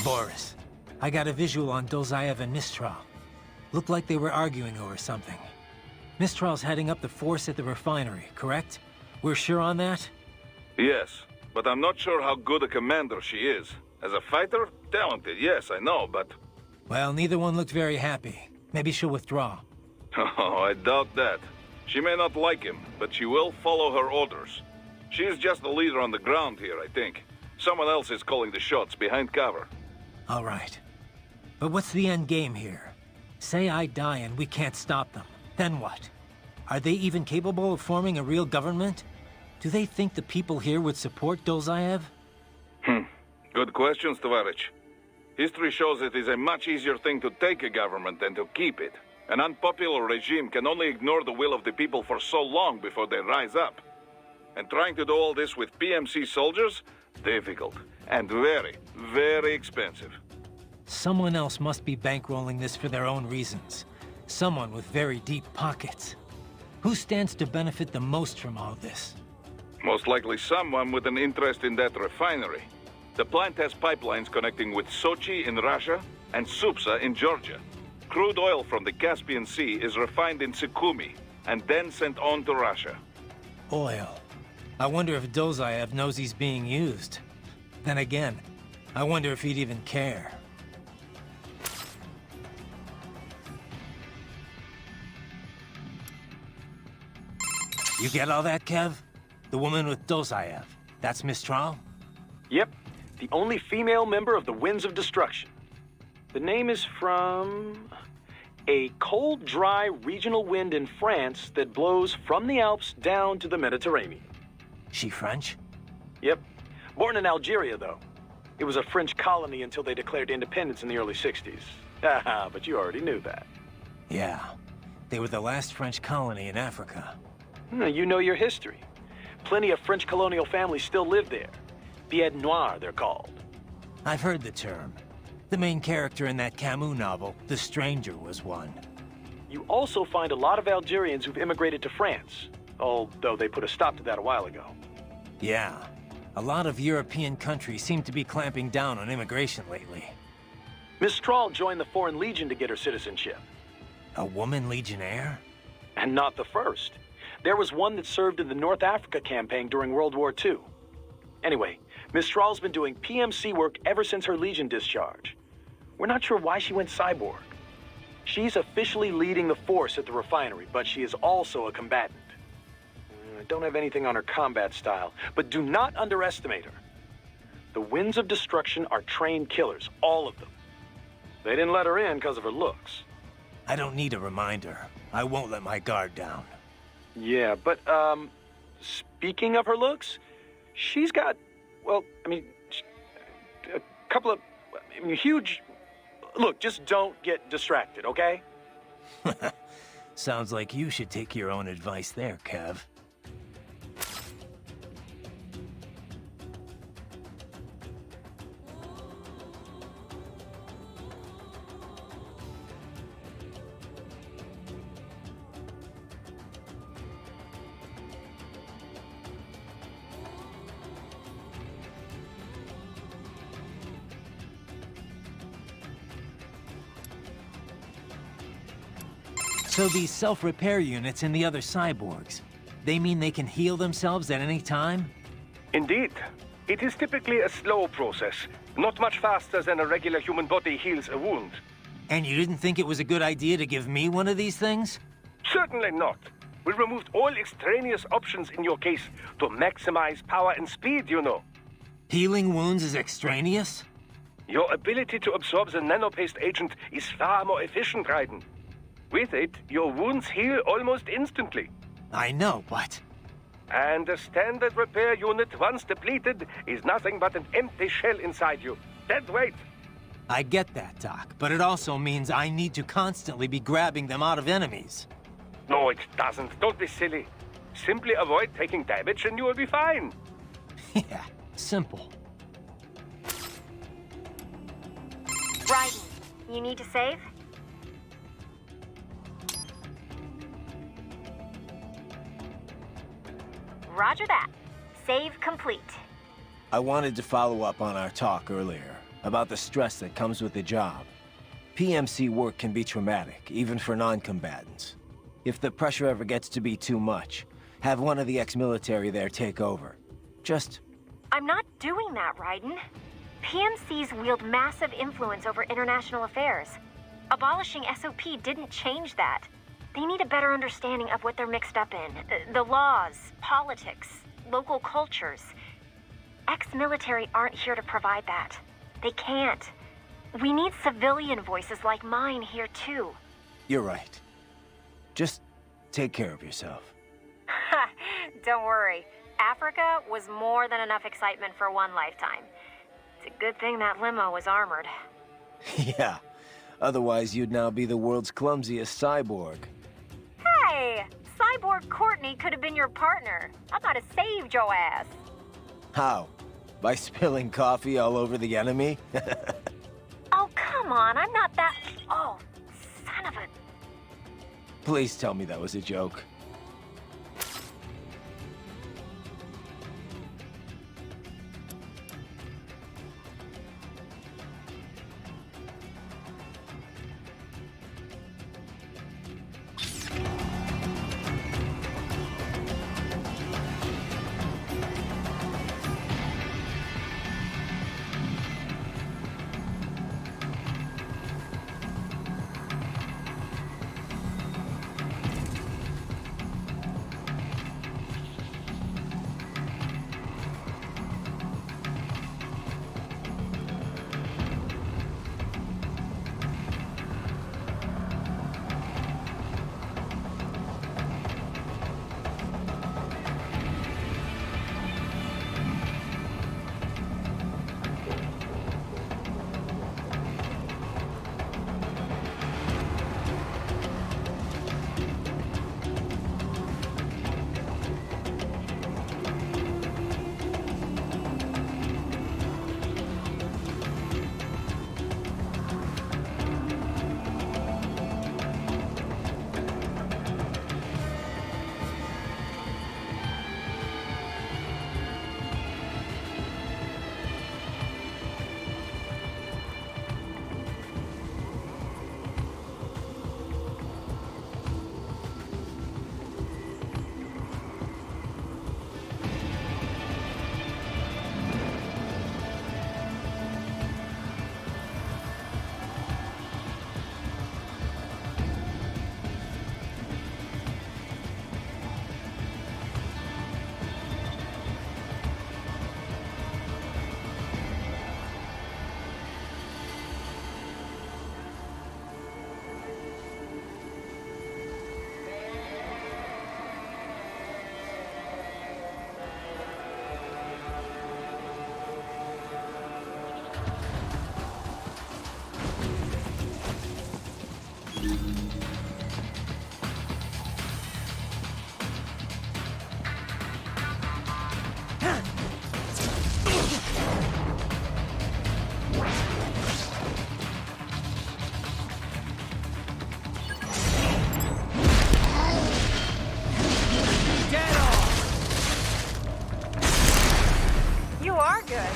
Boris, I got a visual on Dozaev and Mistral. Looked like they were arguing over something. Mistral's heading up the force at the refinery, correct? We're sure on that? Yes, but I'm not sure how good a commander she is. As a fighter, talented, yes, I know, but... Well, neither one looked very happy. Maybe she'll withdraw. Oh, I doubt that. She may not like him, but she will follow her orders. She is just the leader on the ground here, I think. Someone else is calling the shots behind cover. All right. But what's the end game here? Say I die and we can't stop them. Then what? Are they even capable of forming a real government? Do they think the people here would support Dozaev? Good questions, Tovarich. History shows it is a much easier thing to take a government than to keep it. An unpopular regime can only ignore the will of the people for so long before they rise up. And trying to do all this with PMC soldiers? Difficult. And very, very expensive. Someone else must be bankrolling this for their own reasons. Someone with very deep pockets. Who stands to benefit the most from all this? Most likely someone with an interest in that refinery. The plant has pipelines connecting with Sochi in Russia and Supsa in Georgia. Crude oil from the Caspian Sea is refined in Sukhumi and then sent on to Russia. Oil. I wonder if Dozaev knows he's being used. Then again, I wonder if he'd even care. You get all that, Kev? The woman with Dozaev. That's Mistral? Yep. The only female member of the Winds of Destruction. The name is from... a cold, dry regional wind in France that blows from the Alps down to the Mediterranean. She French? Yep. Born in Algeria, though. It was a French colony until they declared independence in the early 60s. Haha, but you already knew that. Yeah. They were the last French colony in Africa. You know your history. Plenty of French colonial families still live there. Pied Noir, they're called. I've heard the term. The main character in that Camus novel, The Stranger, was one. You also find a lot of Algerians who've immigrated to France, although they put a stop to that a while ago. Yeah. A lot of European countries seem to be clamping down on immigration lately. Mistral joined the Foreign Legion to get her citizenship. A woman legionnaire? And not the first. There was one that served in the North Africa campaign during World War II. Anyway, Mistral's been doing PMC work ever since her Legion discharge. We're not sure why she went cyborg. She's officially leading the force at the refinery, but she is also a combatant. I don't have anything on her combat style, but do not underestimate her. The Winds of Destruction are trained killers, all of them. They didn't let her in because of her looks. I don't need a reminder. I won't let my guard down. Yeah, but, speaking of her looks, she's got, well, I mean, a couple of huge... Look, just don't get distracted, okay? Sounds like you should take your own advice there, Kev. So these self-repair units in the other cyborgs, they mean they can heal themselves at any time? Indeed. It is typically a slow process, not much faster than a regular human body heals a wound. And you didn't think it was a good idea to give me one of these things? Certainly not. We removed all extraneous options in your case to maximize power and speed, you know. Healing wounds is extraneous? Your ability to absorb the nanopaste agent is far more efficient, Raiden. With it, your wounds heal almost instantly. I know, but... And a standard repair unit, once depleted, is nothing but an empty shell inside you. Dead weight. I get that, Doc, but it also means I need to constantly be grabbing them out of enemies. No, it doesn't. Don't be silly. Simply avoid taking damage and you will be fine. Yeah, simple. Raiden, you need to save? Roger that. Save complete. I wanted to follow up on our talk earlier about the stress that comes with the job. PMC work can be traumatic, even for non-combatants. If the pressure ever gets to be too much, have one of the ex-military there take over. Just... I'm not doing that, Raiden. PMCs wield massive influence over international affairs. Abolishing SOP didn't change that. They need a better understanding of what they're mixed up in. The laws, politics, local cultures. Ex-military aren't here to provide that. They can't. We need civilian voices like mine here, too. You're right. Just take care of yourself. Don't worry. Africa was more than enough excitement for one lifetime. It's a good thing that limo was armored. Yeah. Otherwise, you'd now be the world's clumsiest cyborg. Hey! Cyborg Courtney could have been your partner. I might have saved your ass. How? By spilling coffee all over the enemy? Oh, come on. I'm not that... Oh, son of a... Please tell me that was a joke. You are good.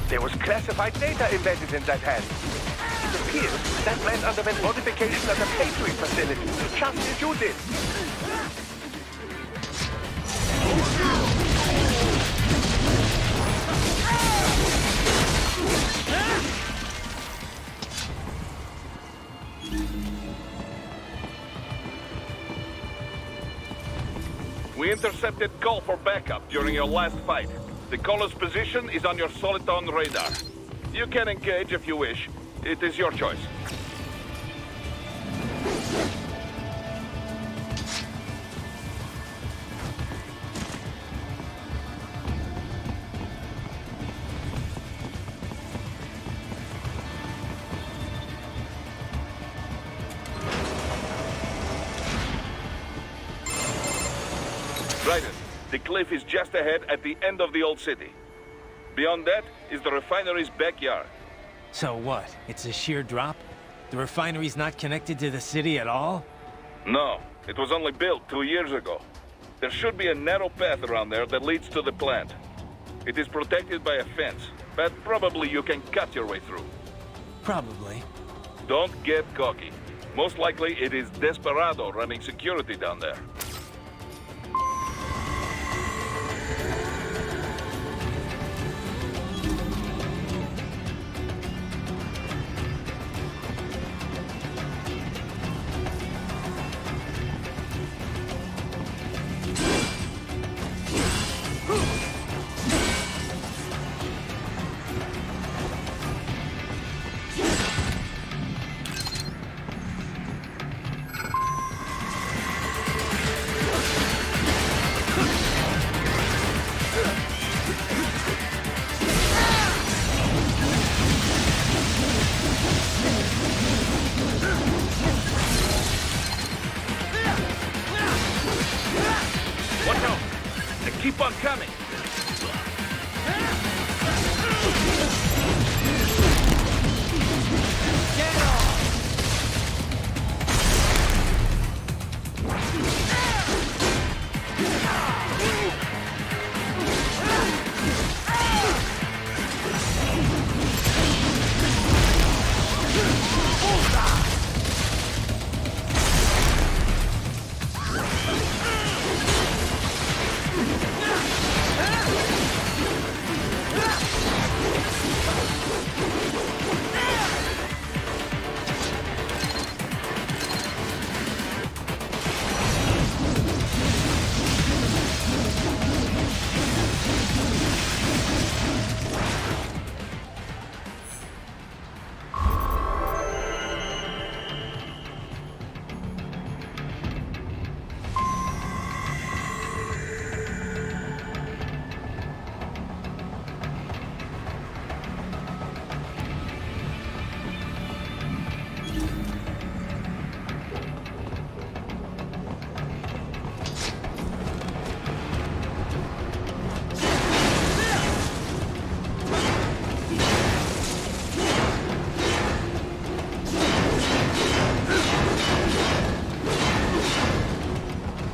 There was classified data embedded in that hand. It appears that man underwent modification at the Patriot facility, just as you did. We intercepted call for backup during your last fight. The caller's position is on your Soliton radar. You can engage if you wish. It is your choice. Raiden, the cliff is just ahead at the end of the old city. Beyond that is the refinery's backyard. So what? It's a sheer drop? The refinery's not connected to the city at all? No, it was only built 2 years ago. There should be a narrow path around there that leads to the plant. It is protected by a fence, but probably you can cut your way through. Probably. Don't get cocky. Most likely it is Desperado running security down there. Watch out! They keep on coming!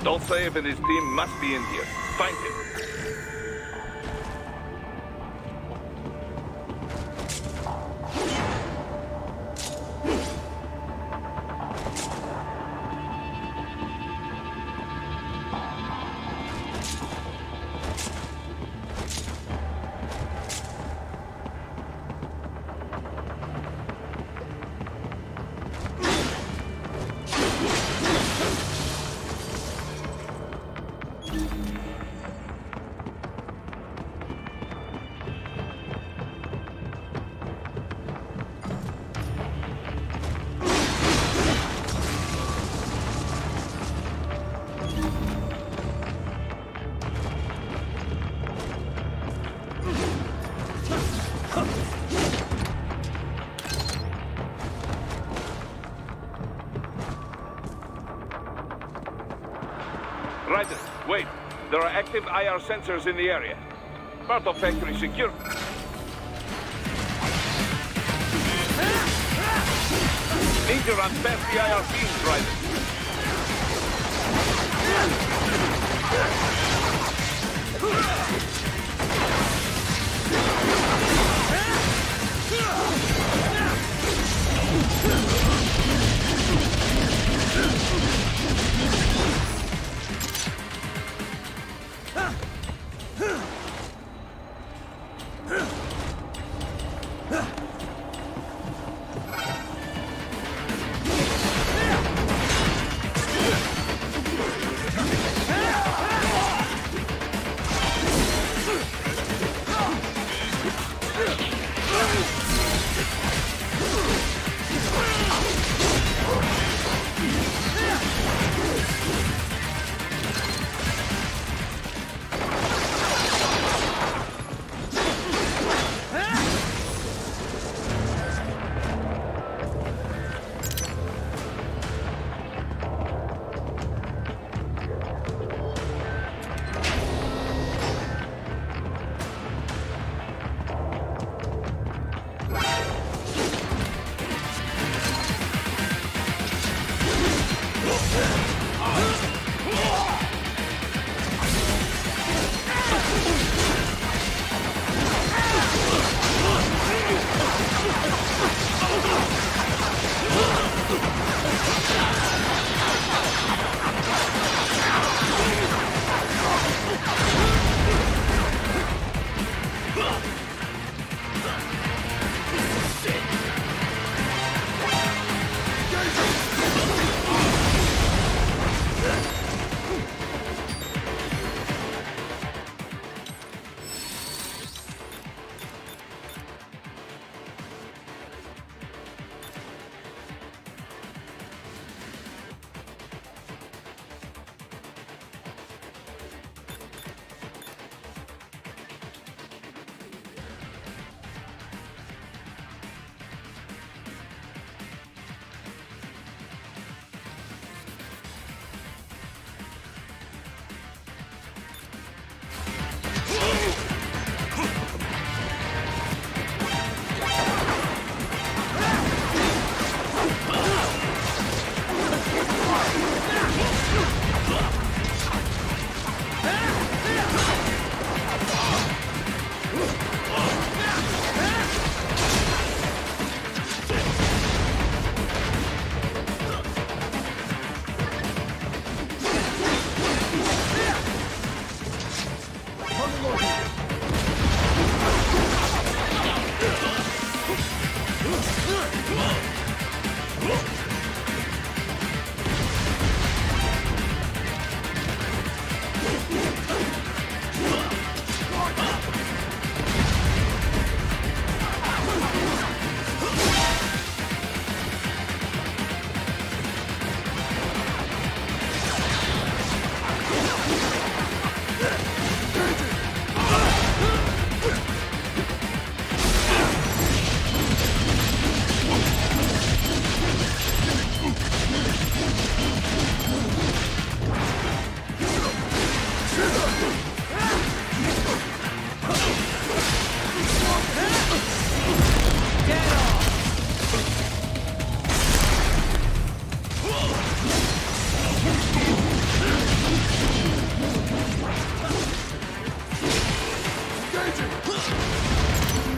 Dolzaev and his team must be in here. Find him. Ryder, wait. There are active IR sensors in the area. Part of factory secure. Need to run past the IR beams, Ryder.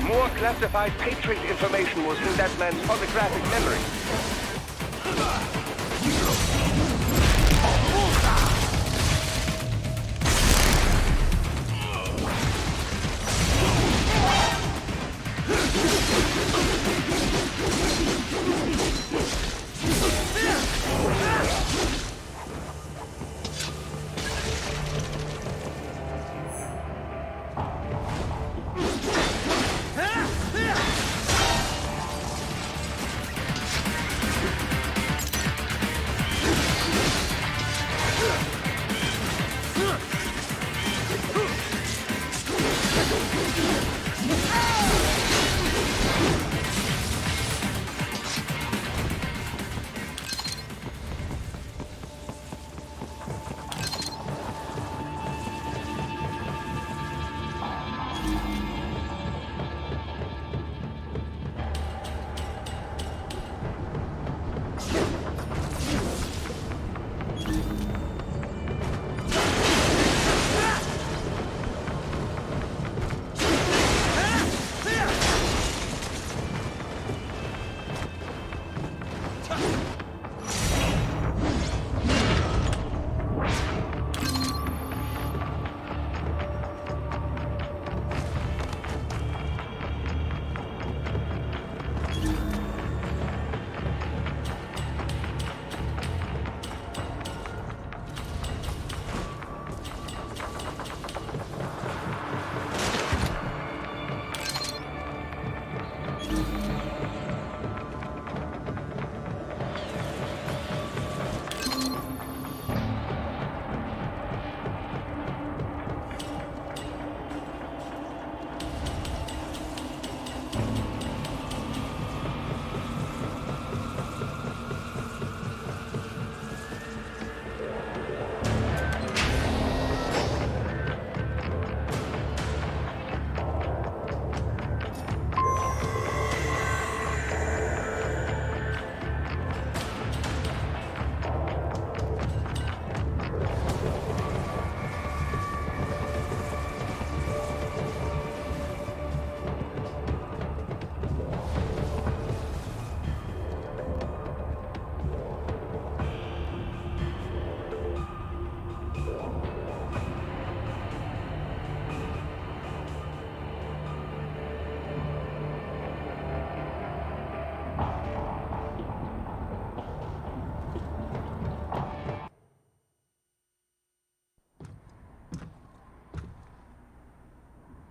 More classified Patriot information was in that man's holographic memory.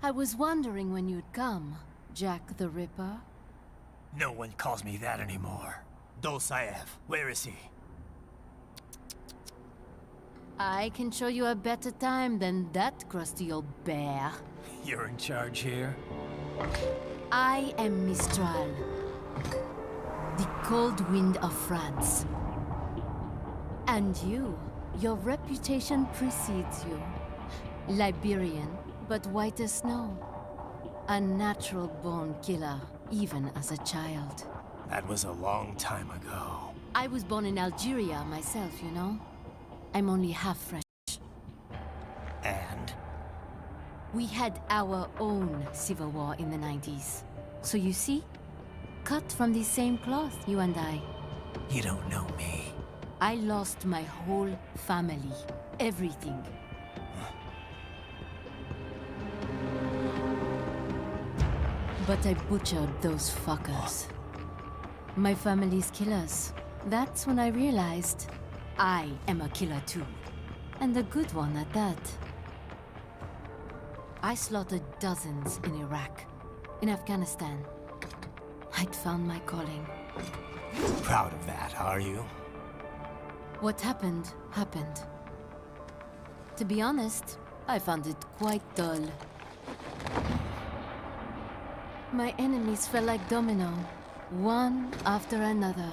I was wondering when you'd come, Jack the Ripper. No one calls me that anymore. Dolzaev, where is he? I can show you a better time than that crusty old bear. You're in charge here? I am Mistral, the cold wind of France. And you, your reputation precedes you. Liberian, but white as snow. A natural-born killer, even as a child. That was a long time ago. I was born in Algeria myself, you know? I'm only half French. And? We had our own civil war in the 90s. So you see? Cut from the same cloth, you and I. You don't know me. I lost my whole family. Everything. But I butchered those fuckers. My family's killers. That's when I realized I am a killer too. And a good one at that. I slaughtered dozens in Iraq, in Afghanistan. I'd found my calling. Proud of that, are you? What happened, happened. To be honest, I found it quite dull. My enemies fell like domino, one after another.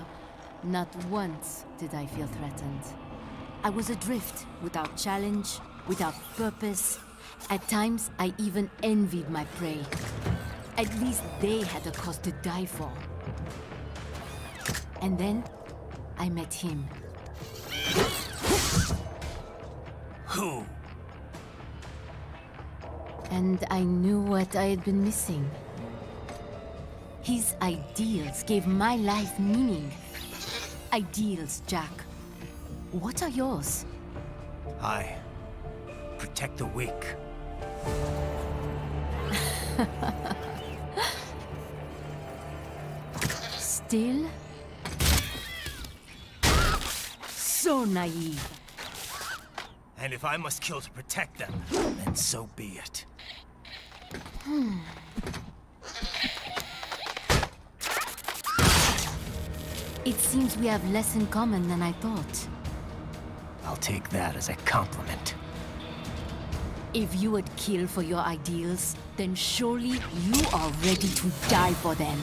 Not once did I feel threatened. I was adrift, without challenge, without purpose. At times, I even envied my prey. At least they had a cause to die for. And then, I met him. Who? And I knew what I had been missing. His ideals gave my life meaning. Ideals, Jack. What are yours? I protect the weak. Still? So naive. And if I must kill to protect them, then so be it. It seems we have less in common than I thought. I'll take that as a compliment. If you would kill for your ideals, then surely you are ready to die for them.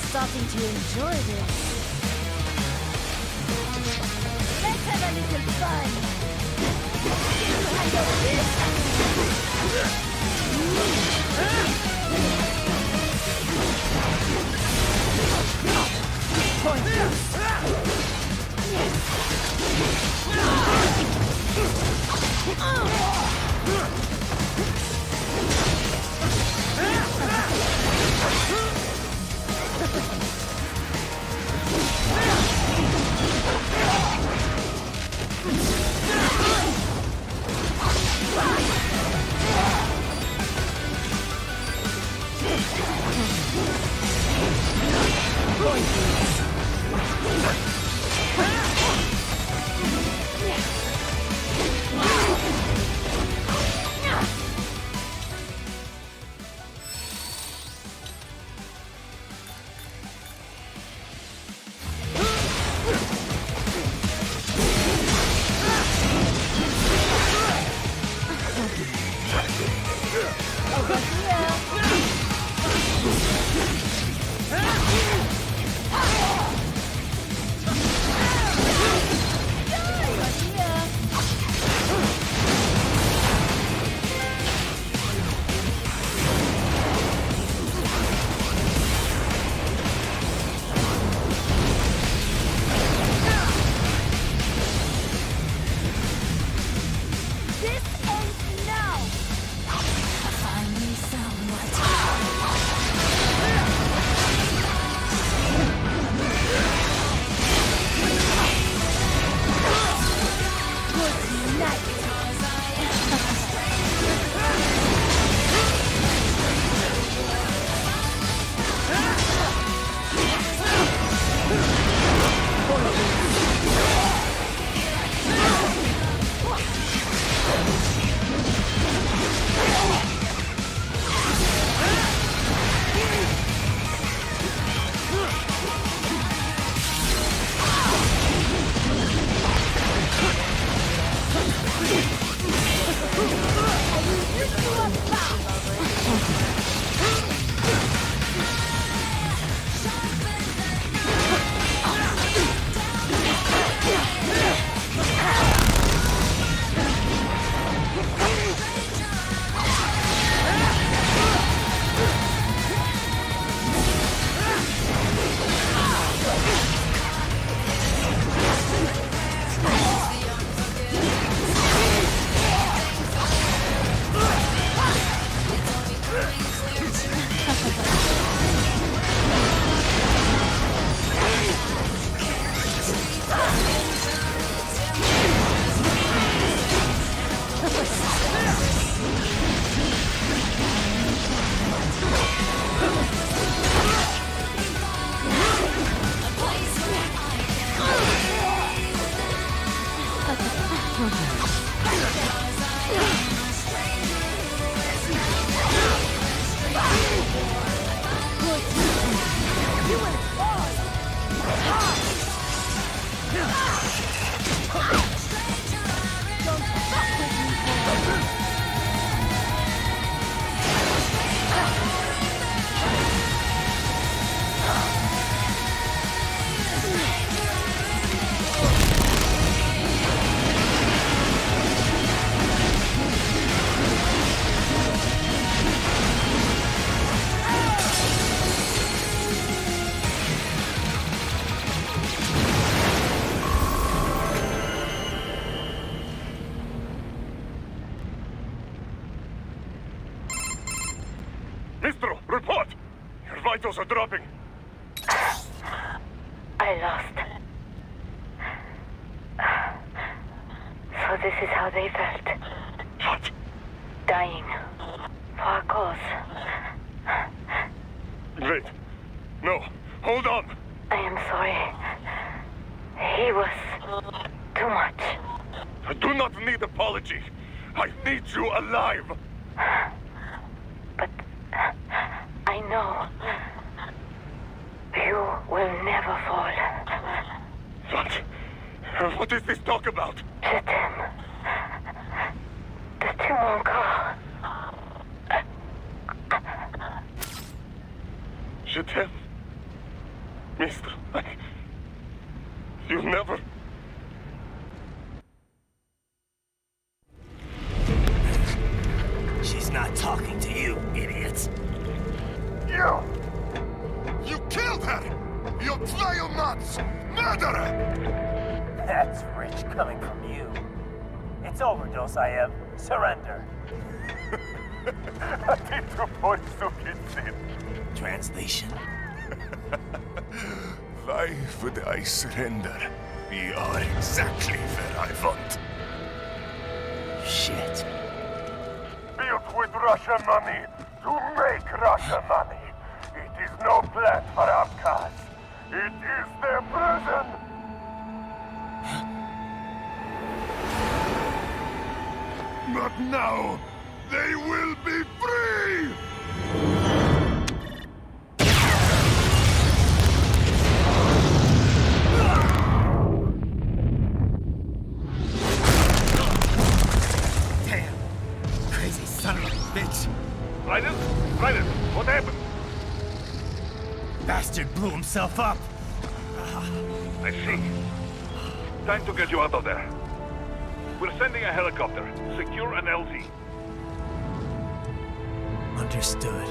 Starting to enjoy this. Let's have a little fun. vitals are dropping. I lost. So this is how they felt. What? Dying. For a cause. Wait. No. Hold on. I am sorry. He was too much. I do not need apology. I need you alive. But I know you will never fall. What? What is this talk about? Je t'aime. The two encore. Je t'aime. Mister, you never... She's not talking to you, idiot. You! You killed her! You vile nuts! Murderer! That's rich coming from you. It's overdose, I am. Surrender. Translation. Why would I surrender? We are exactly where I want. Shit. Built with Russian money to make Russian money. It is no plan for outcasts. It is their prison. Not now. They will be free. Damn. Crazy son of a bitch. Ryder? Ryder, what happened? Bastard blew himself up. I see. Time to get you out of there. We're sending a helicopter. Secure an LZ. Understood.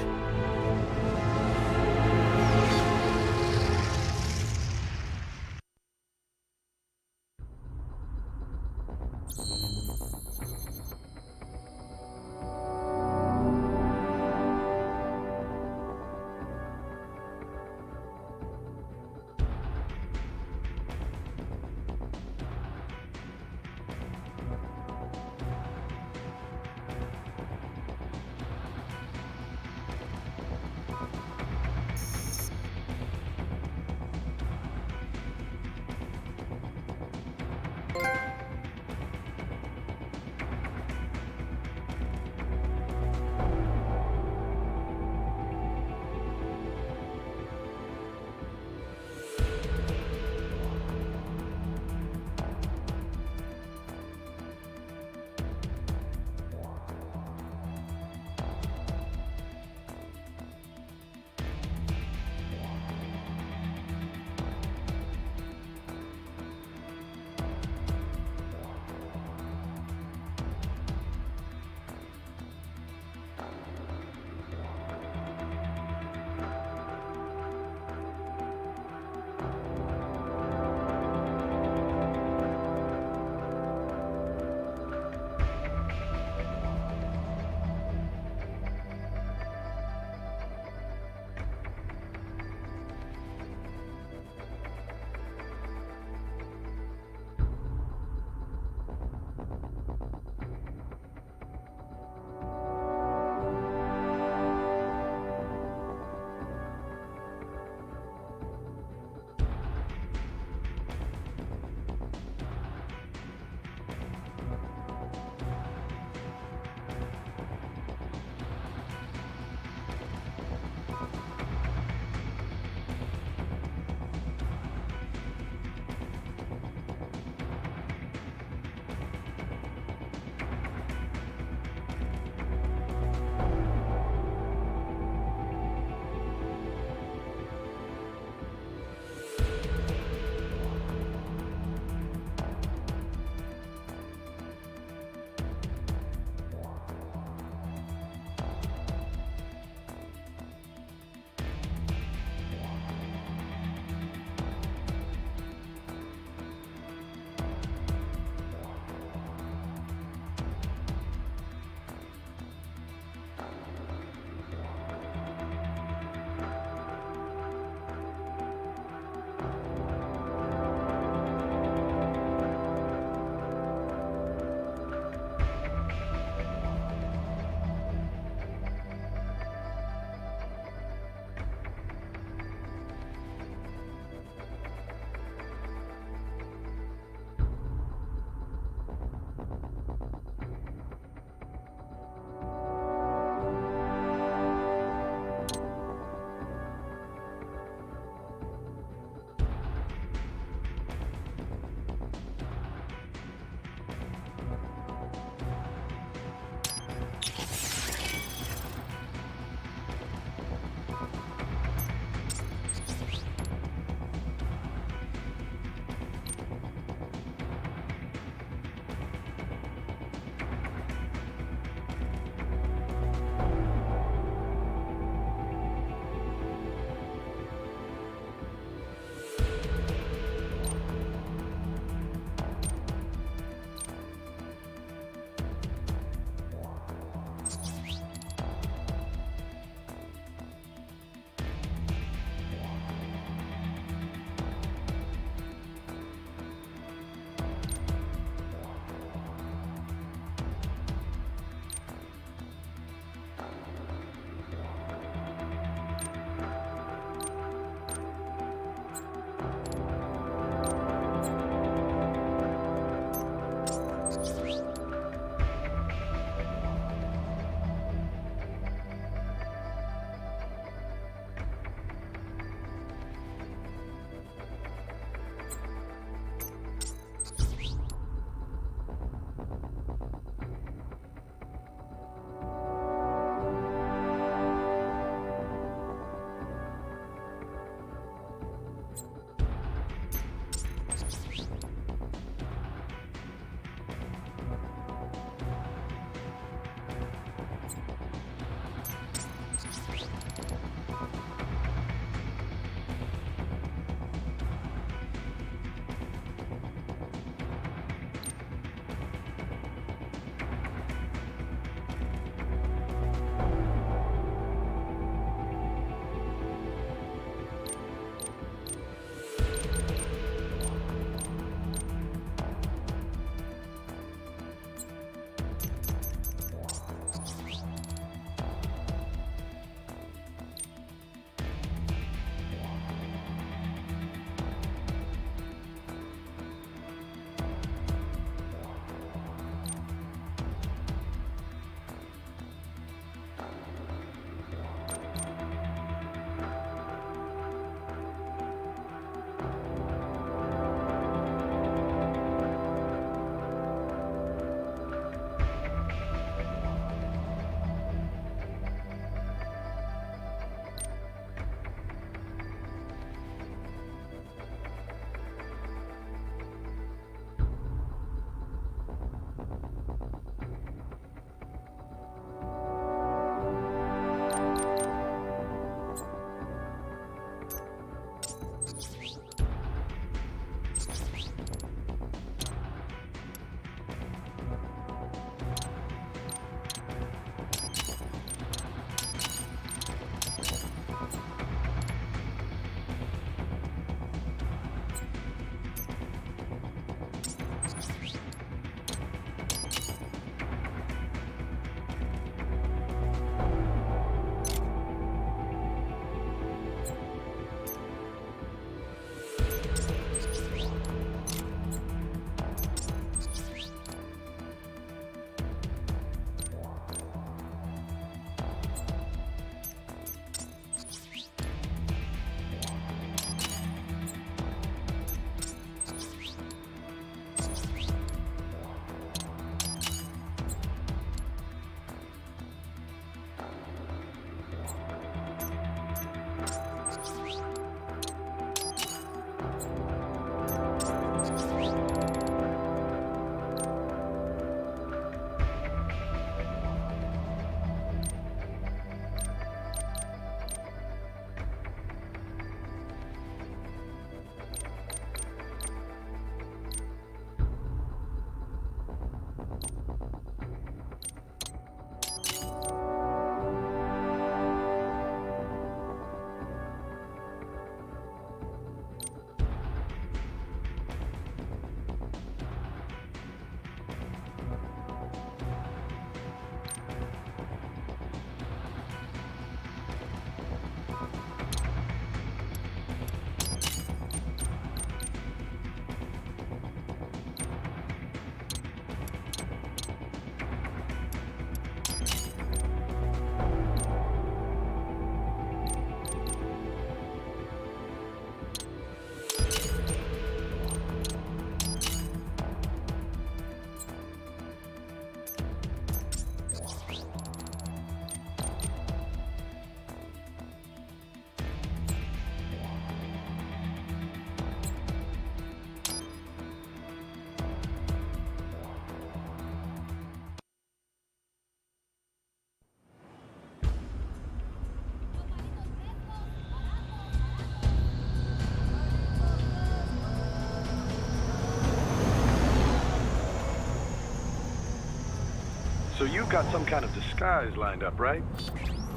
you've got some kind of disguise lined up, right?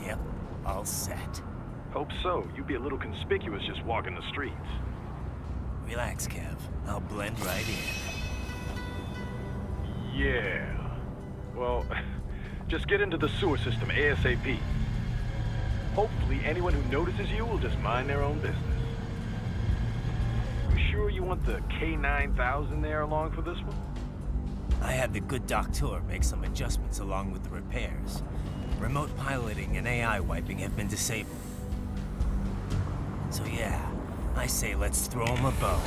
Yep, all set. Hope so. You'd be a little conspicuous just walking the streets. Relax, Kev. I'll blend right in. Yeah. Well, just get into the sewer system ASAP. Hopefully anyone who notices you will just mind their own business. You sure you want the K9000 there along for this one? I had the good doctor make some adjustments along with the repairs. Remote piloting and AI wiping have been disabled. So yeah, I say let's throw him a bone.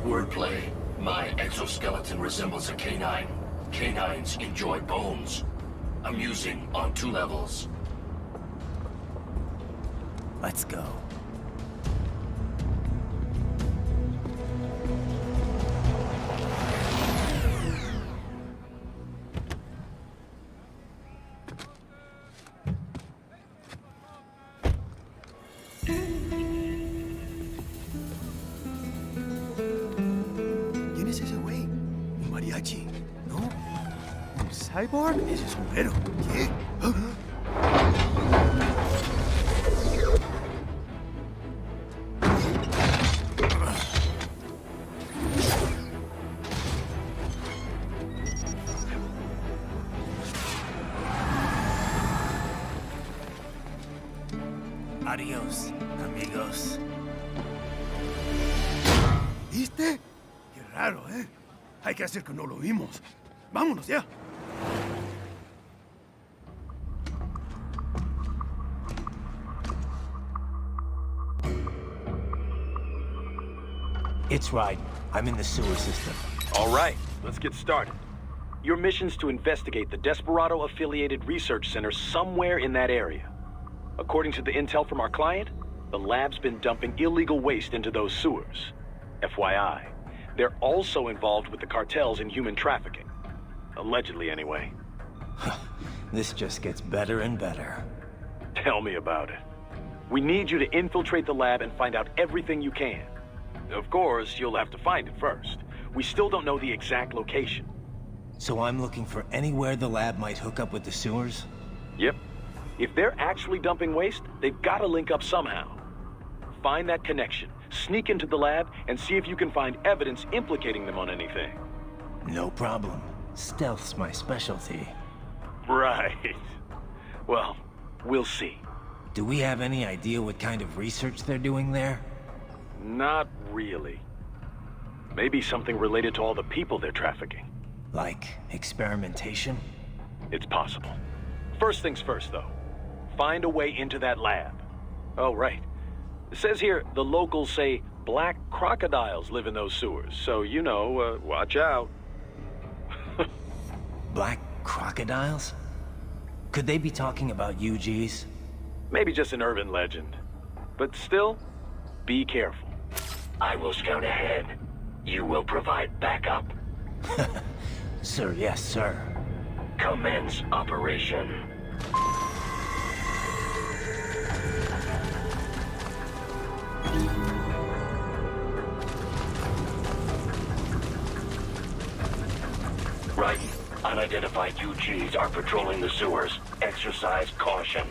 Wordplay. My exoskeleton resembles a canine. Canines enjoy bones. Amusing on 2 levels. Let's go. ¿Quién es ese güey? ¿Un mariachi? ¿No? ¿Un cyborg? Ese es sombrero. ¿Qué? Adiós, amigos. ¿Viste? Qué raro, ¿eh? Hay que hacer que no lo vimos. Vámonos ya. It's right. I'm in the sewer system. All right, let's get started. Your mission's to investigate the Desperado-affiliated research center somewhere in that area. According to the intel from our client, the lab's been dumping illegal waste into those sewers. FYI, they're also involved with the cartels in human trafficking. Allegedly, anyway. This just gets better and better. Tell me about it. We need you to infiltrate the lab and find out everything you can. Of course, you'll have to find it first. We still don't know the exact location. So I'm looking for anywhere the lab might hook up with the sewers? Yep. If they're actually dumping waste, they've got to link up somehow. Find that connection, sneak into the lab, and see if you can find evidence implicating them on anything. No problem. Stealth's my specialty. Right. Well, we'll see. Do we have any idea what kind of research they're doing there? Not really. Maybe something related to all the people they're trafficking. Like experimentation? It's possible. First things first, though. Find a way into that lab. Oh, right. It says here the locals say black crocodiles live in those sewers, so, you know, watch out. Black crocodiles? Could they be talking about UGs? Maybe just an urban legend. But still, be careful. I will scout ahead. You will provide backup. Sir, yes, sir. Commence operation. Right. Unidentified UGs are patrolling the sewers. Exercise caution.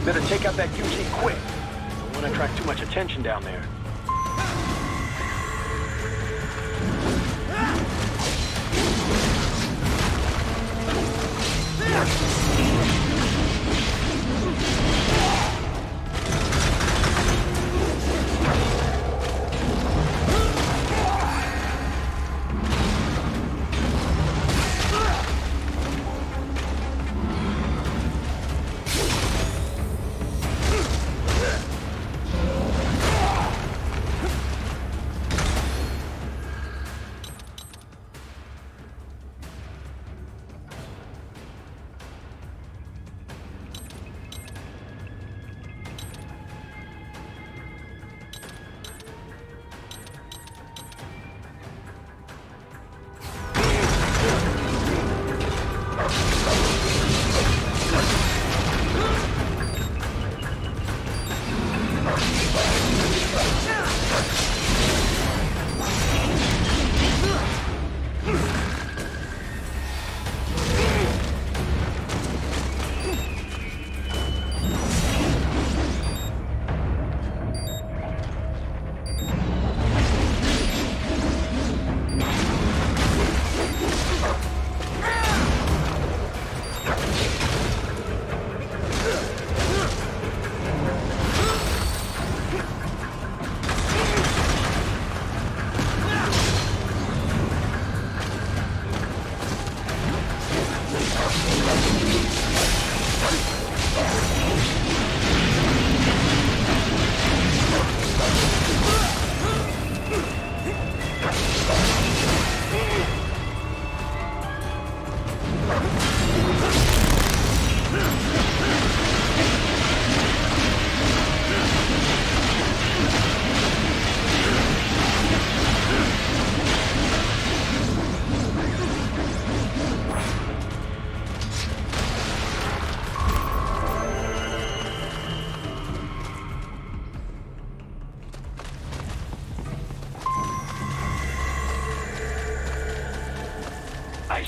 Better take out that UG quick. Don't want to attract too much attention down there.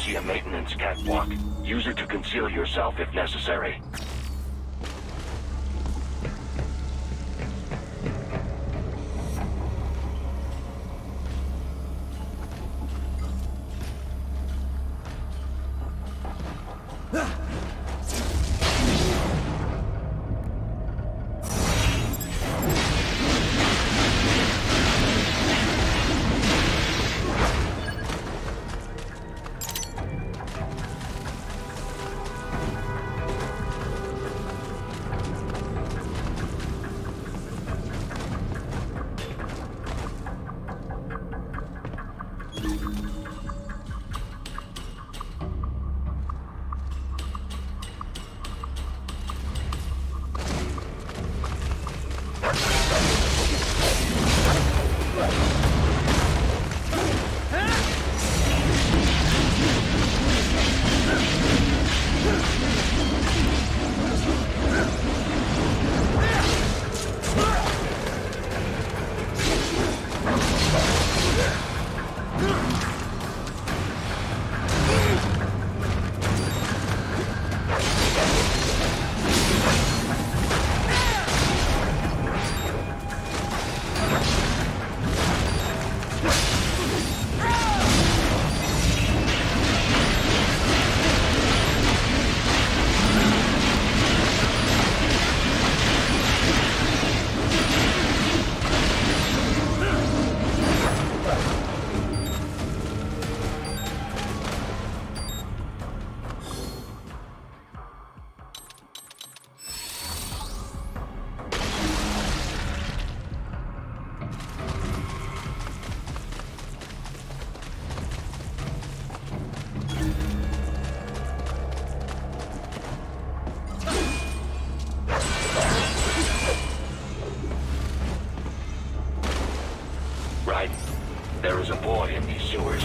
see a maintenance catwalk. Use it to conceal yourself if necessary. There is a boy in these sewers.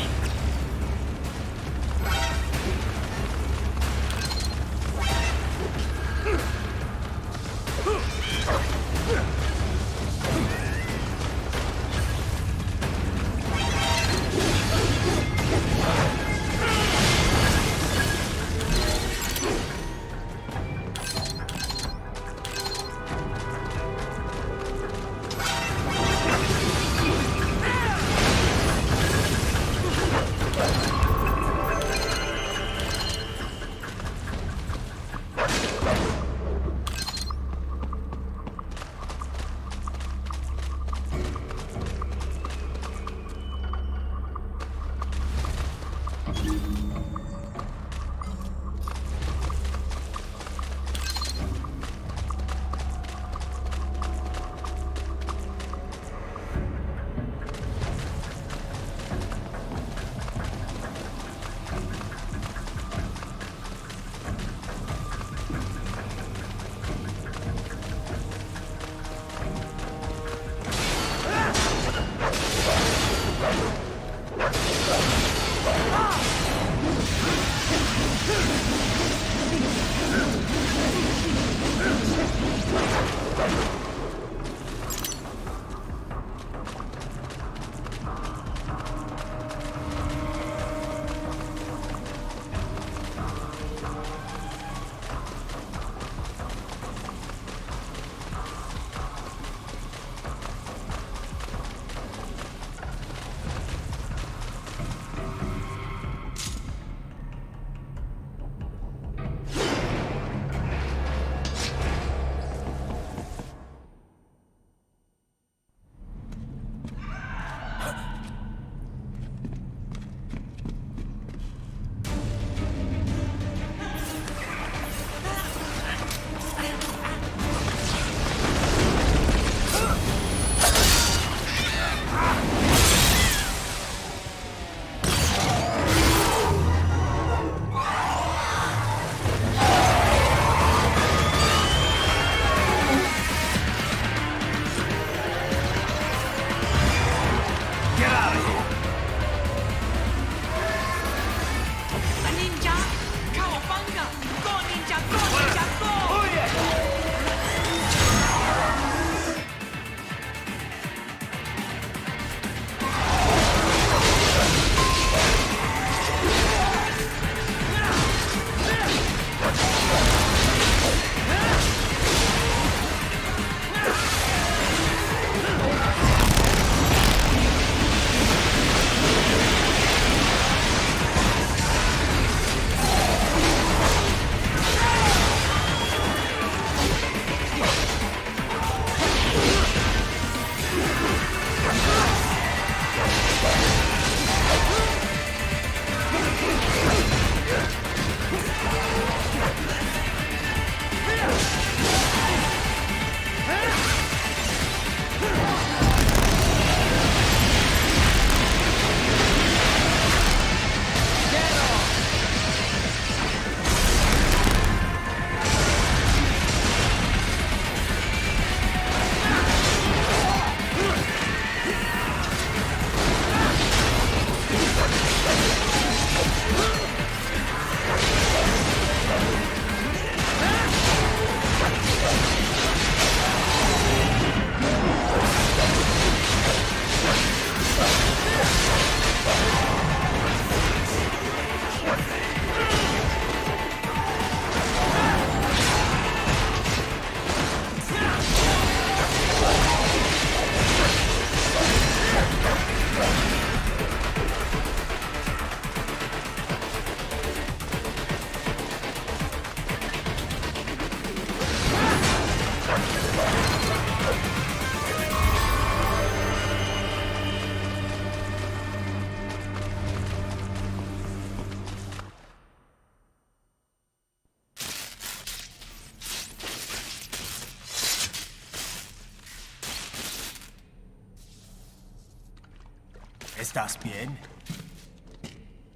¿Estás bien?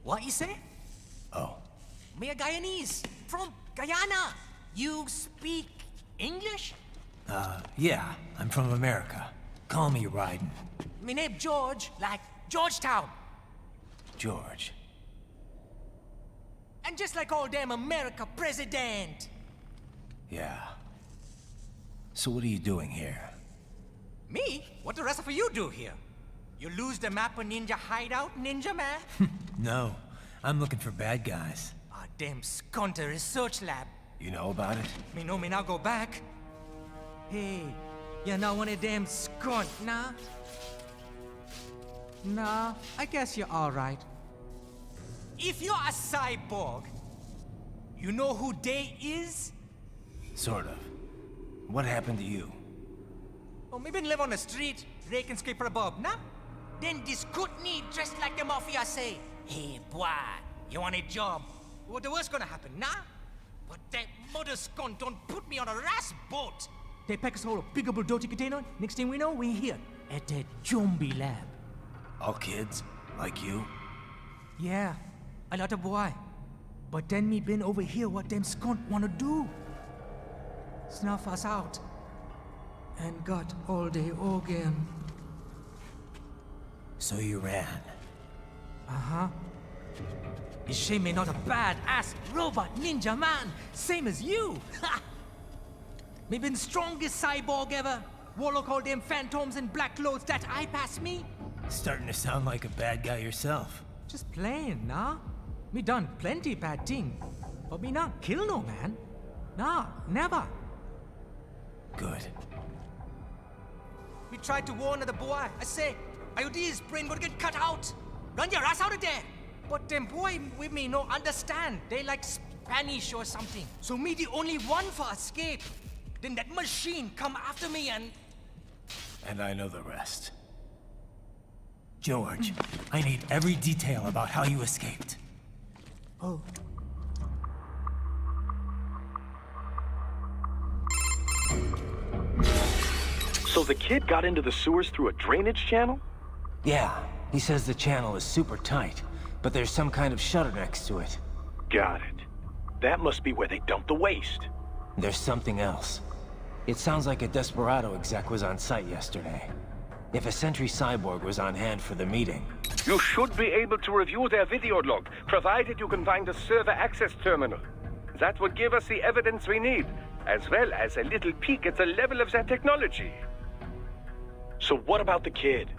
What you say? Oh. Me a Guyanese, from Guyana. You speak English? Yeah, I'm from America. Call me Raiden. Me name George, like Georgetown. George. And just like all damn America president. Yeah. So what are you doing here? Me? What the rest of you do here? You lose the map of Ninja Hideout, Ninja Man? No, I'm looking for bad guys. Ah, damn Skunter research lab. You know about it? Me know me now go back. Hey, you're not one of them skunt, nah? Nah, I guess you're alright. If you're a cyborg, you know who they is? Sort of. What happened to you? Oh, me been live on the street, rake and scrape for a bob, nah? Then this good need dressed like the mafia say, hey boy, you want a job? What the worst gonna happen, nah? But that mother scunt don't put me on a ras boat. They pack us all a big old dirty container. Next thing we know, we're here at the zombie lab. All kids? Like you? Yeah, a lot of boy. But then me been over here what them scunt wanna do. Snuff us out. And got all the organ. So you ran? Uh-huh. Is she me not a bad-ass robot ninja man, same as you? Ha! Me been strongest cyborg ever. Warlock all them phantoms in black clothes that eye pass me. Starting to sound like a bad guy yourself. Just playing, nah? Me done plenty bad thing. But me not kill no man. Nah, never. Good. We tried to warn the boy. I say, IOD's brain would get cut out. Run your ass out of there. But them boy with me no understand. They like Spanish or something. So me the only one for escape. Then that machine come after me and... And I know the rest. George, I need every detail about how you escaped. Oh. So the kid got into the sewers through a drainage channel? Yeah, he says the channel is super tight, but there's some kind of shutter next to it. Got it. That must be where they dumped the waste. There's something else. It sounds like a Desperado exec was on site yesterday. If a Sentry Cyborg was on hand for the meeting... You should be able to review their video log, provided you can find a server access terminal. That would give us the evidence we need, as well as a little peek at the level of their technology. So what about the kid?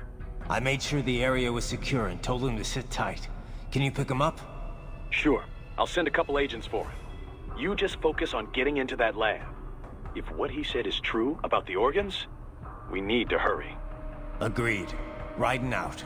I made sure the area was secure and told him to sit tight. Can you pick him up? Sure. I'll send a couple agents for him. You just focus on getting into that lab. If what he said is true about the organs, we need to hurry. Agreed. Riding out.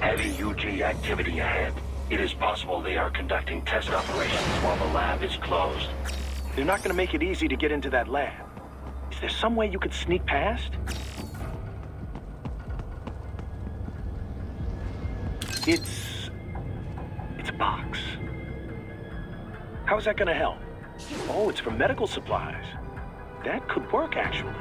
Heavy UG activity ahead. It is possible they are conducting test operations while the lab is closed. They're not going to make it easy to get into that lab. Is there some way you could sneak past? It's a box. How's that going to help? Oh, it's for medical supplies. That could work, actually.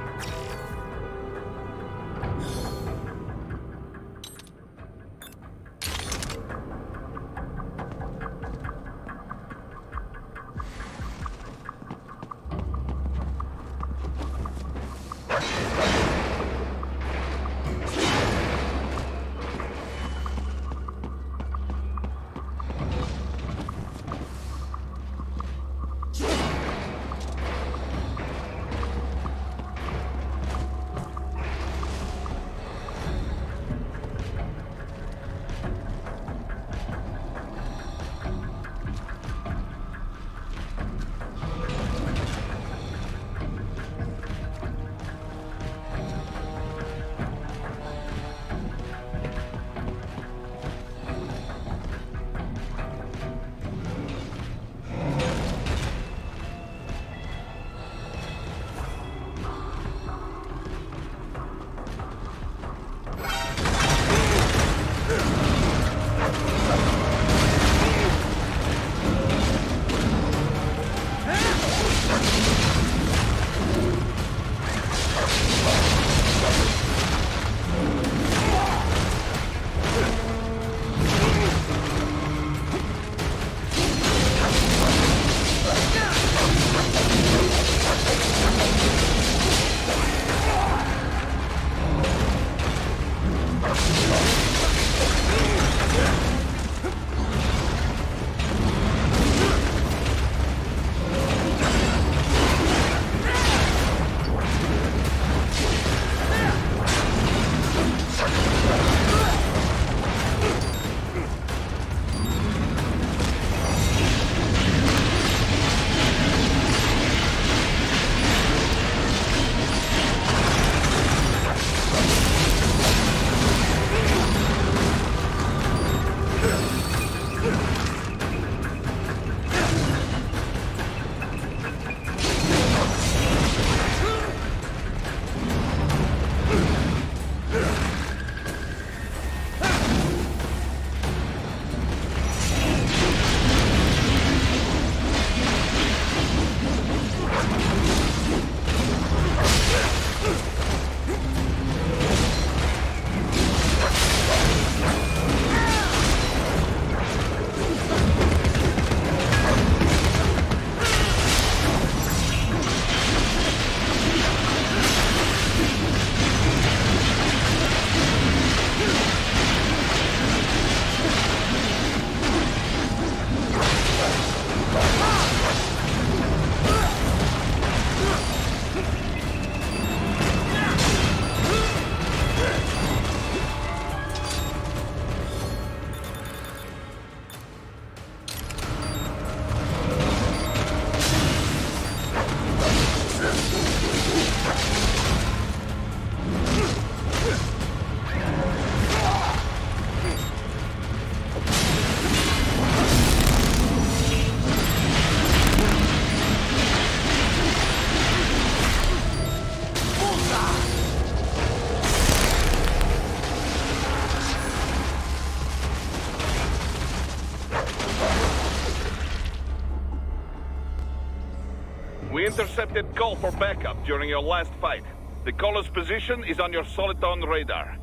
We intercepted call for backup during your last fight. The caller's position is on your Soliton radar.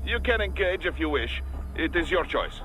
You can engage if you wish. It is your choice.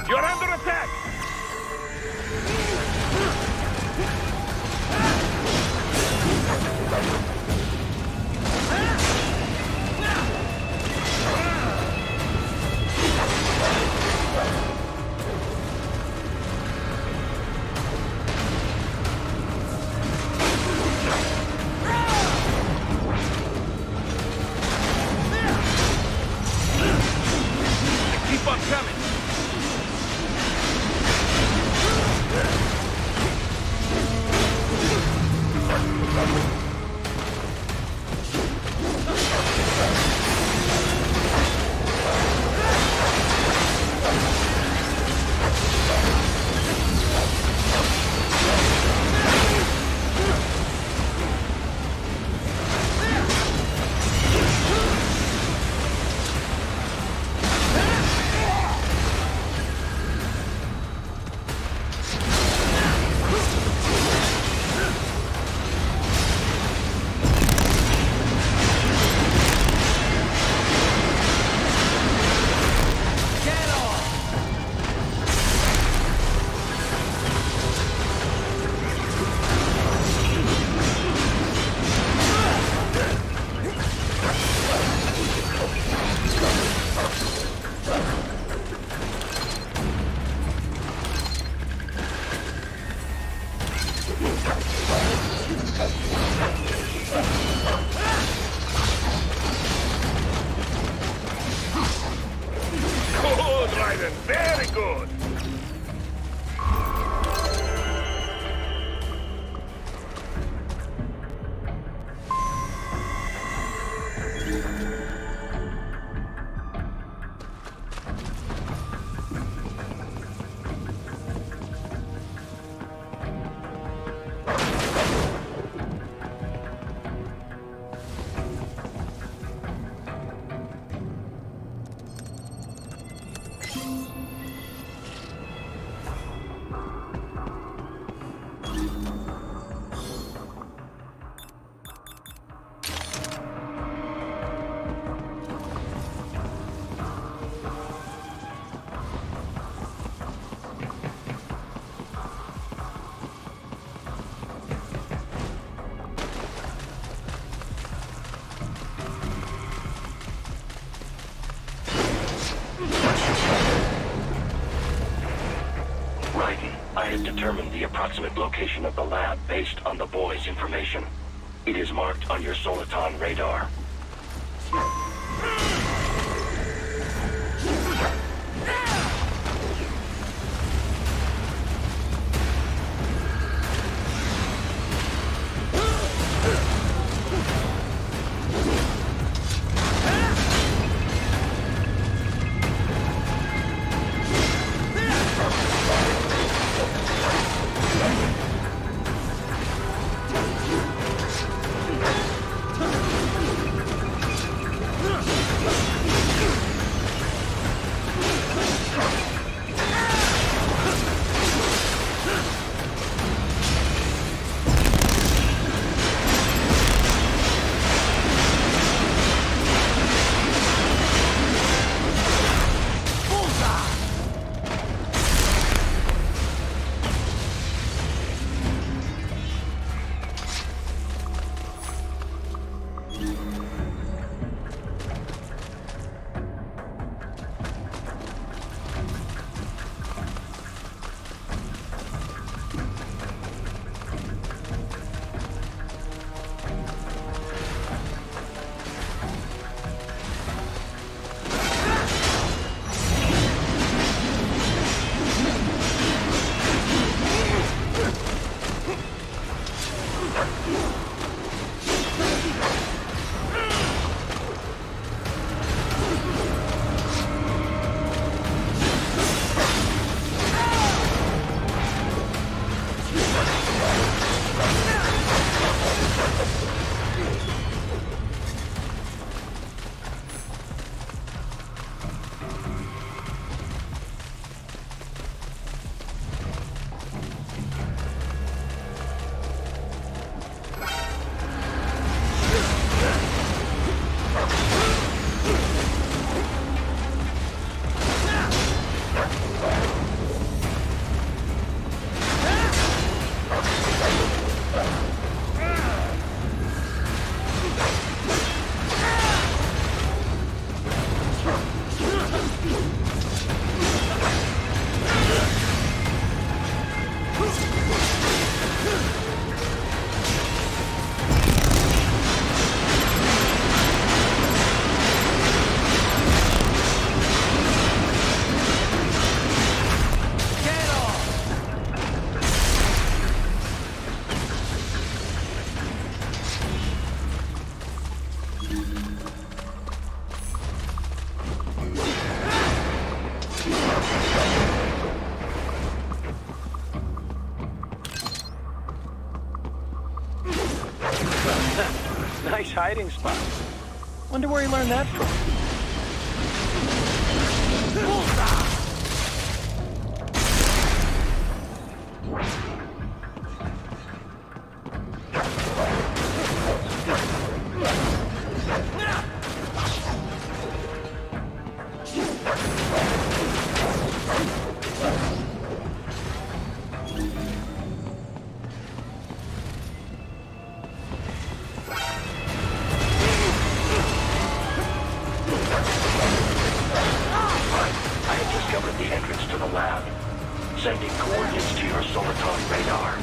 You're under attack! Keep on coming! Raiden, very good. I have determined the approximate location of the lab based on the boy's information. It is marked on your Soliton radar. Nice hiding spot. Wonder where he learned that from. Sending coordinates to your Soliton radar.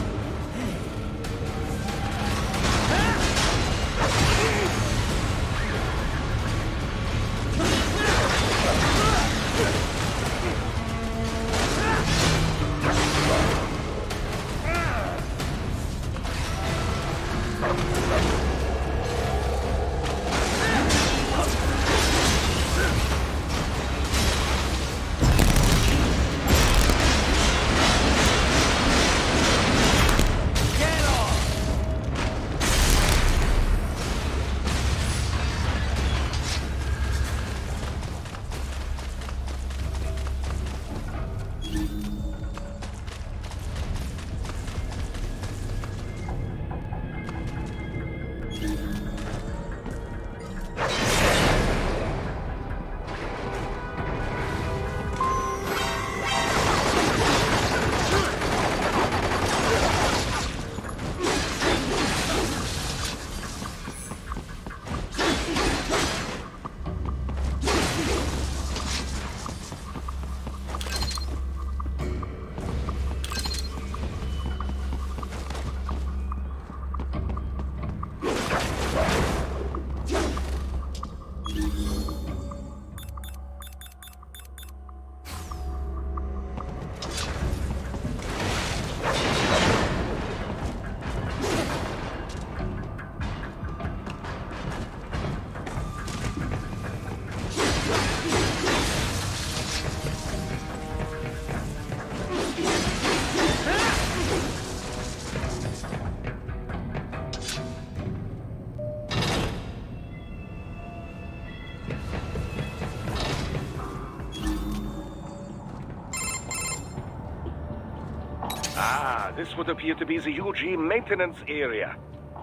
Ah, this would appear to be the UG maintenance area.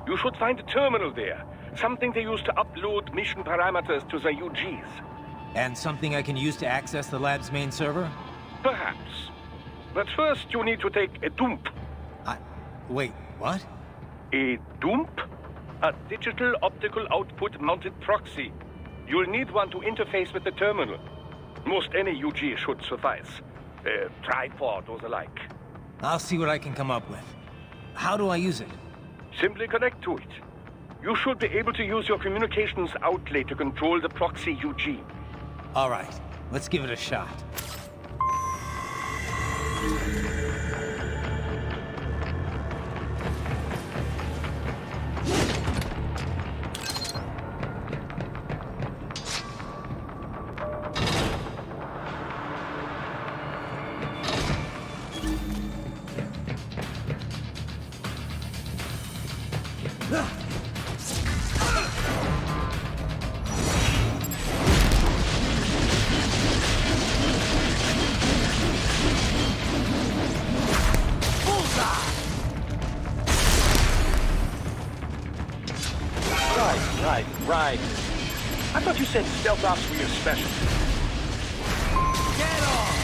You should find a terminal there. Something they use to upload mission parameters to the UGs. And something I can use to access the lab's main server? Perhaps. But first you need to take a dump. Wait, what? A dump? A digital optical output mounted proxy. You'll need one to interface with the terminal. Most any UG should suffice. A tripod or the like. I'll see what I can come up with. How do I use it? Simply connect to it. You should be able to use your communications outlet to control the proxy UG. All right, let's give it a shot. Right. I thought you said stealth ops were your specialty. Get on!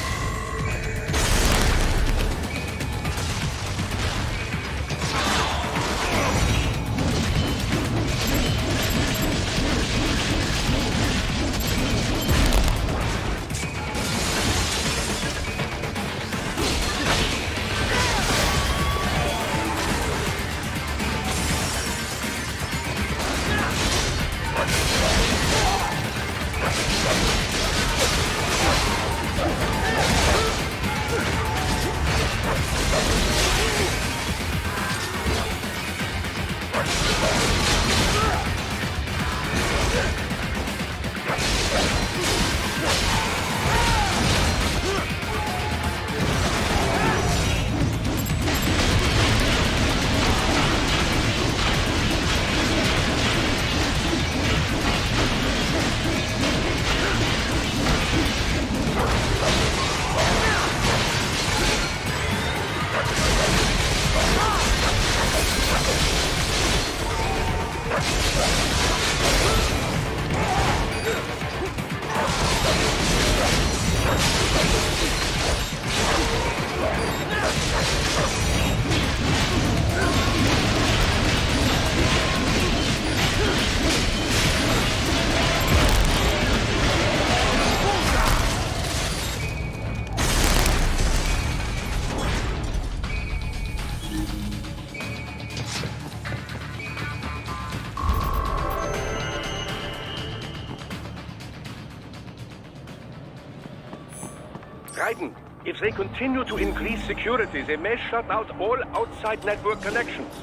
Raiden, if they continue to increase security, they may shut out all outside network connections.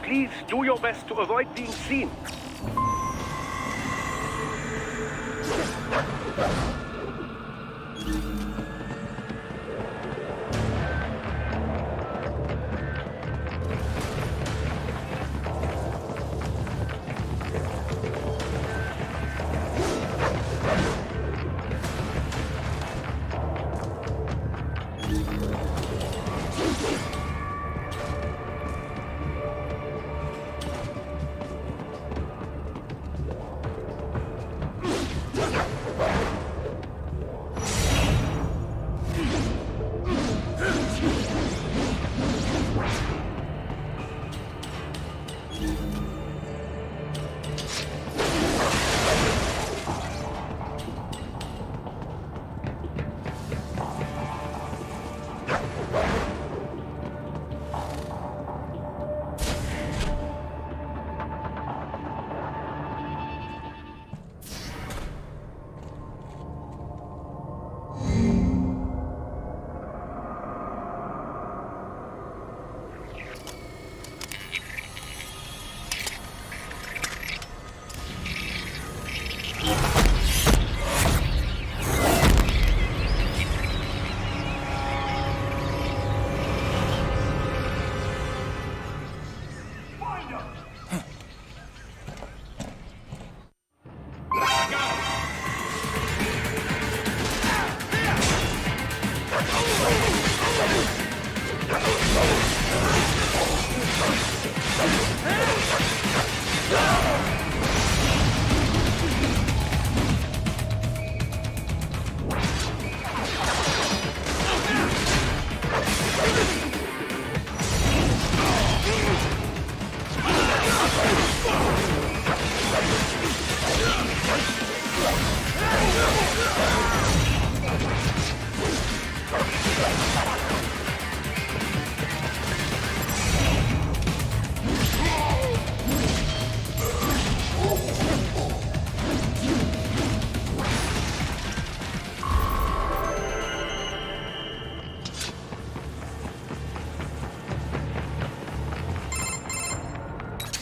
Please do your best to avoid being seen.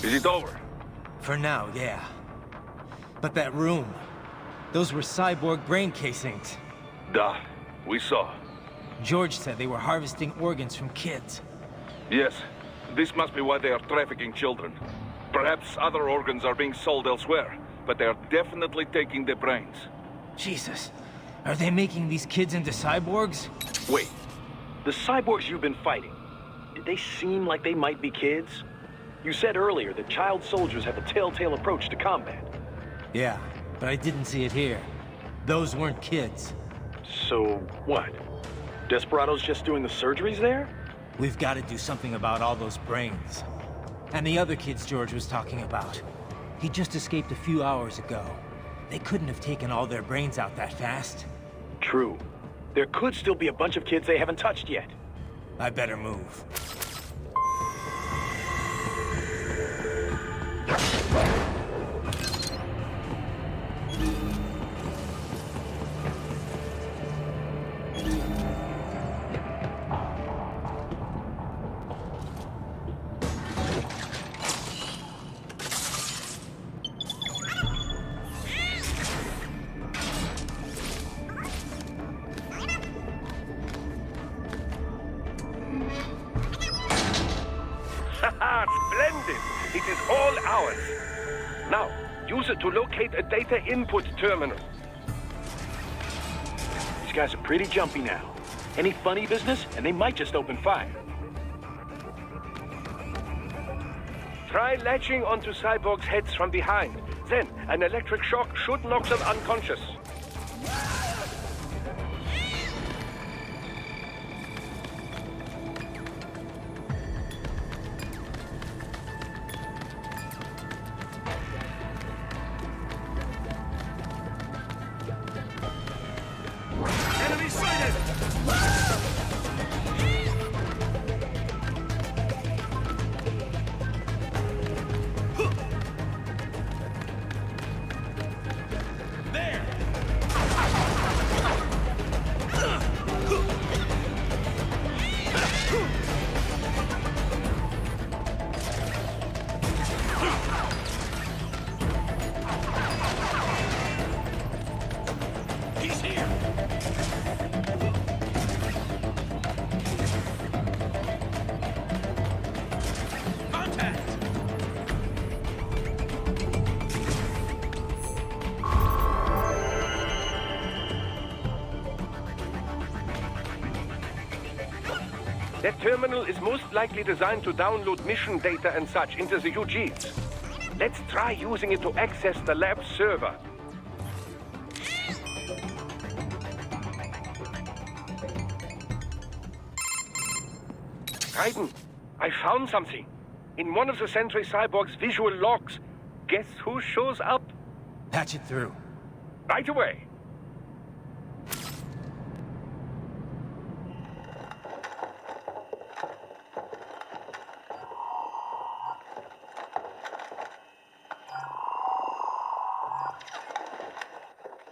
Is it over? For now, yeah. But that room, those were cyborg brain casings. Duh, we saw. George said they were harvesting organs from kids. Yes, this must be why they are trafficking children. Perhaps other organs are being sold elsewhere, but they are definitely taking their brains. Jesus, are they making these kids into cyborgs? Wait, the cyborgs you've been fighting, did they seem like they might be kids? You said earlier that child soldiers have a telltale approach to combat. Yeah, but I didn't see it here. Those weren't kids. So, what? Desperados just doing the surgeries there? We've got to do something about all those brains. And the other kids George was talking about. He just escaped a few hours ago. They couldn't have taken all their brains out that fast. True. There could still be a bunch of kids they haven't touched yet. I better move. Splendid! It is all ours. Now, use it to locate a data input terminal. These guys are pretty jumpy now. Any funny business, and they might just open fire. Try latching onto cyborgs' heads from behind. Then, an electric shock should knock them unconscious. Enemy sighted! He's here! Contact! That terminal is most likely designed to download mission data and such into the UGs. Let's try using it to access the lab server. Raiden, I found something. In one of the Sentry Cyborg's visual logs. Guess who shows up? Patch it through. Right away.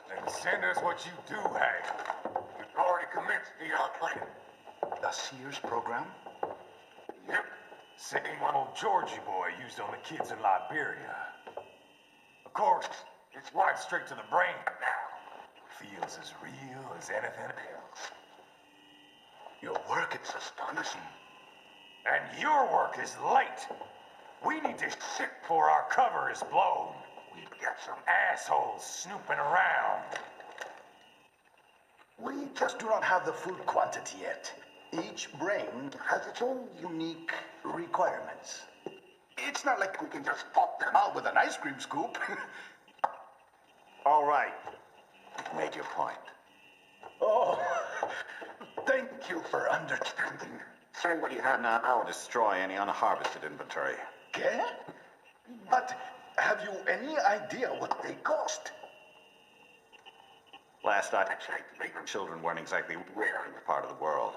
Then send us what you do have. We've already commenced the output. The Sears program? Yep. Same one old Georgie boy used on the kids in Liberia. Of course, it's right straight to the brain now. Feels as real as anything else. Your work is astonishing. And your work is late. We need to ship before our cover is blown. We've got some assholes snooping around. We just do not have the full quantity yet. Each brain has its own unique requirements. It's not like we can just pop them out with an ice cream scoop. All right. You've made your point. Oh, thank you for understanding. Send what you have now. I'll destroy any unharvested inventory. Okay? But have you any idea what they cost? Last I checked, children weren't exactly rare in this part of the world.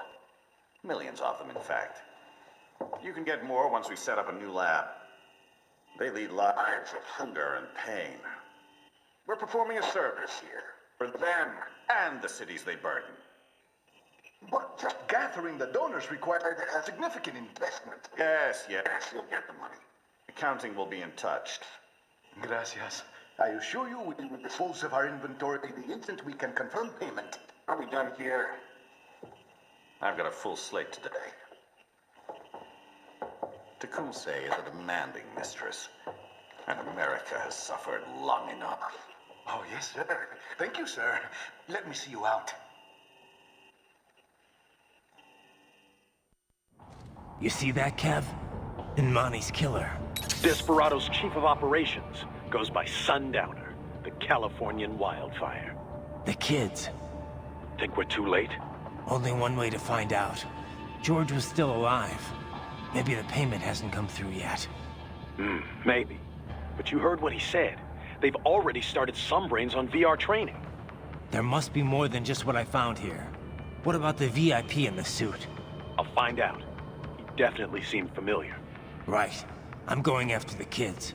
Millions of them, in fact. You can get more once we set up a new lab. They lead lives of hunger and pain. We're performing a service here for them and the cities they burden. But just gathering the donors required a significant investment. Yes, you'll get the money. The Accounting will be in touch. Gracias. I assure you we will dispose of our inventory the instant we can confirm payment. Are we done here? I've got a full slate today. Tecumseh is a demanding mistress, and America has suffered long enough. Oh, yes, sir. Thank you, sir. Let me see you out. You see that, Kev? Imani's killer. Desperado's chief of operations goes by Sundowner, the Californian wildfire. The kids. Think we're too late? Only one way to find out. George was still alive. Maybe the payment hasn't come through yet. Maybe. But you heard what he said. They've already started some brains on VR training. There must be more than just what I found here. What about the VIP in the suit? I'll find out. He definitely seemed familiar. Right. I'm going after the kids.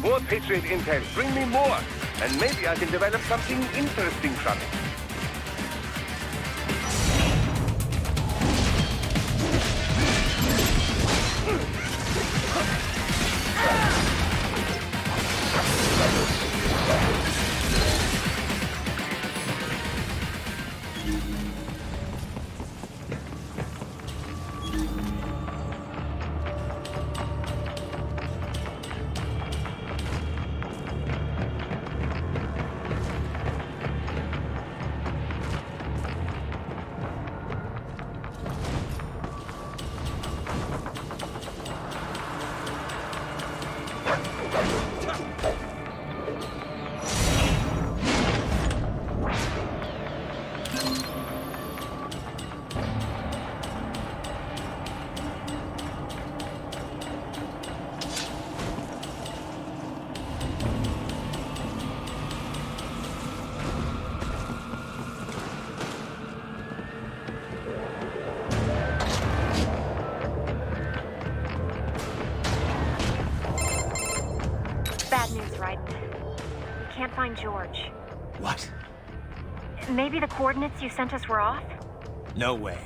More Patriot intel. Bring me more. And maybe I can develop something interesting from it. Find George. What? Maybe the coordinates you sent us were off? No way.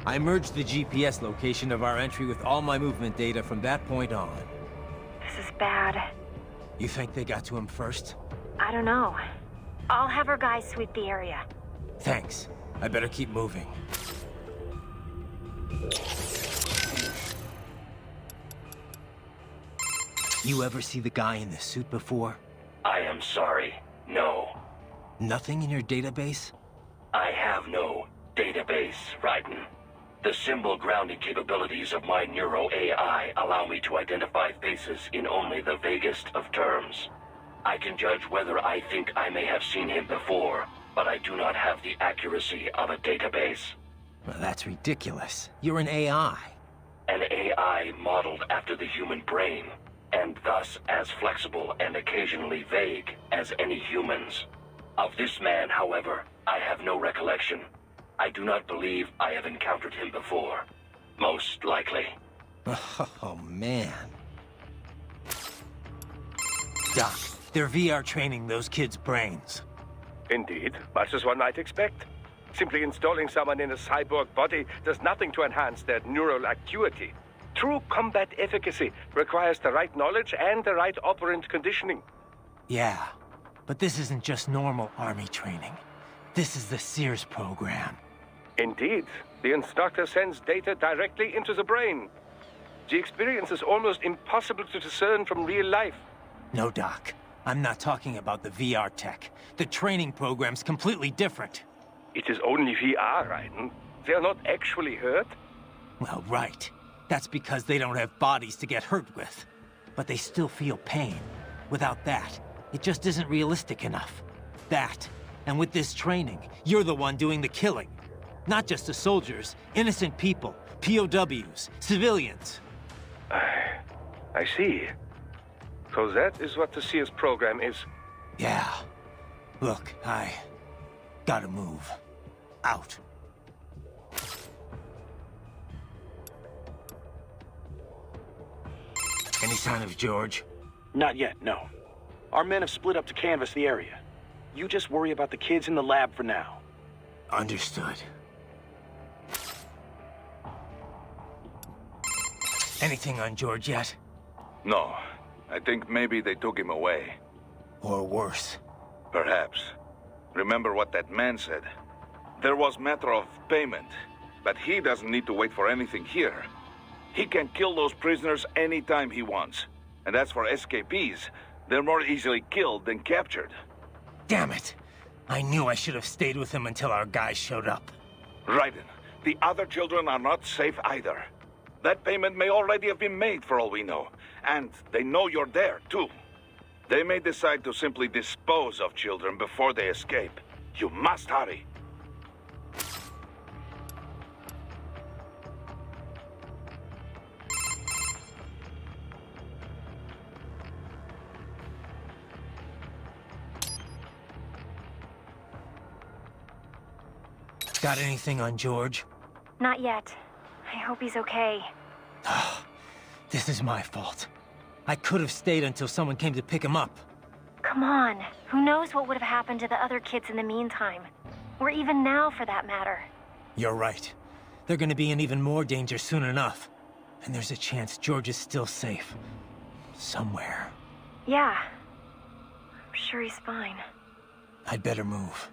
I merged the GPS location of our entry with all my movement data from that point on. This is bad. You think they got to him first? I don't know. I'll have our guys sweep the area. Thanks. I better keep moving. You ever see the guy in the suit before? I am sorry. No. Nothing in your database? I have no database, Raiden. The symbol grounding capabilities of my Neuro AI allow me to identify faces in only the vaguest of terms. I can judge whether I think I may have seen him before, but I do not have the accuracy of a database. Well, that's ridiculous. You're an AI. An AI modeled after the human brain, and thus as flexible and occasionally vague as any humans. Of this man, however, I have no recollection. I do not believe I have encountered him before. Most likely. Oh, man. Doc, they're VR training those kids' brains. Indeed, much as one might expect. Simply installing someone in a cyborg body does nothing to enhance their neural acuity. True combat efficacy requires the right knowledge and the right operant conditioning. Yeah, but this isn't just normal army training. This is the Sears program. Indeed, the instructor sends data directly into the brain. The experience is almost impossible to discern from real life. No, Doc. I'm not talking about the VR tech. The training program's completely different. It is only VR, Raiden. They're not actually hurt? Well, right. That's because they don't have bodies to get hurt with. But they still feel pain. Without that, it just isn't realistic enough. That, and with this training, you're the one doing the killing. Not just the soldiers, innocent people, POWs, civilians. I see. So that is what the Sears program is. Yeah. Look, I gotta move. Out. Any sign of George? Not yet, no. Our men have split up to canvass the area. You just worry about the kids in the lab for now. Understood. Anything on George yet? No. I think maybe they took him away. Or worse. Perhaps. Remember what that man said. There was matter of payment, but he doesn't need to wait for anything here. He can kill those prisoners anytime he wants. And as for escapees, they're more easily killed than captured. Damn it! I knew I should have stayed with him until our guys showed up. Raiden, the other children are not safe either. That payment may already have been made for all we know. And they know you're there, too. They may decide to simply dispose of children before they escape. You must hurry. Got anything on George? Not yet. I hope he's okay. This is my fault. I could have stayed until someone came to pick him up. Come on. Who knows what would have happened to the other kids in the meantime? Or even now, for that matter. You're right. They're gonna be in even more danger soon enough. And there's a chance George is still safe. Somewhere. Yeah. I'm sure he's fine. I'd better move.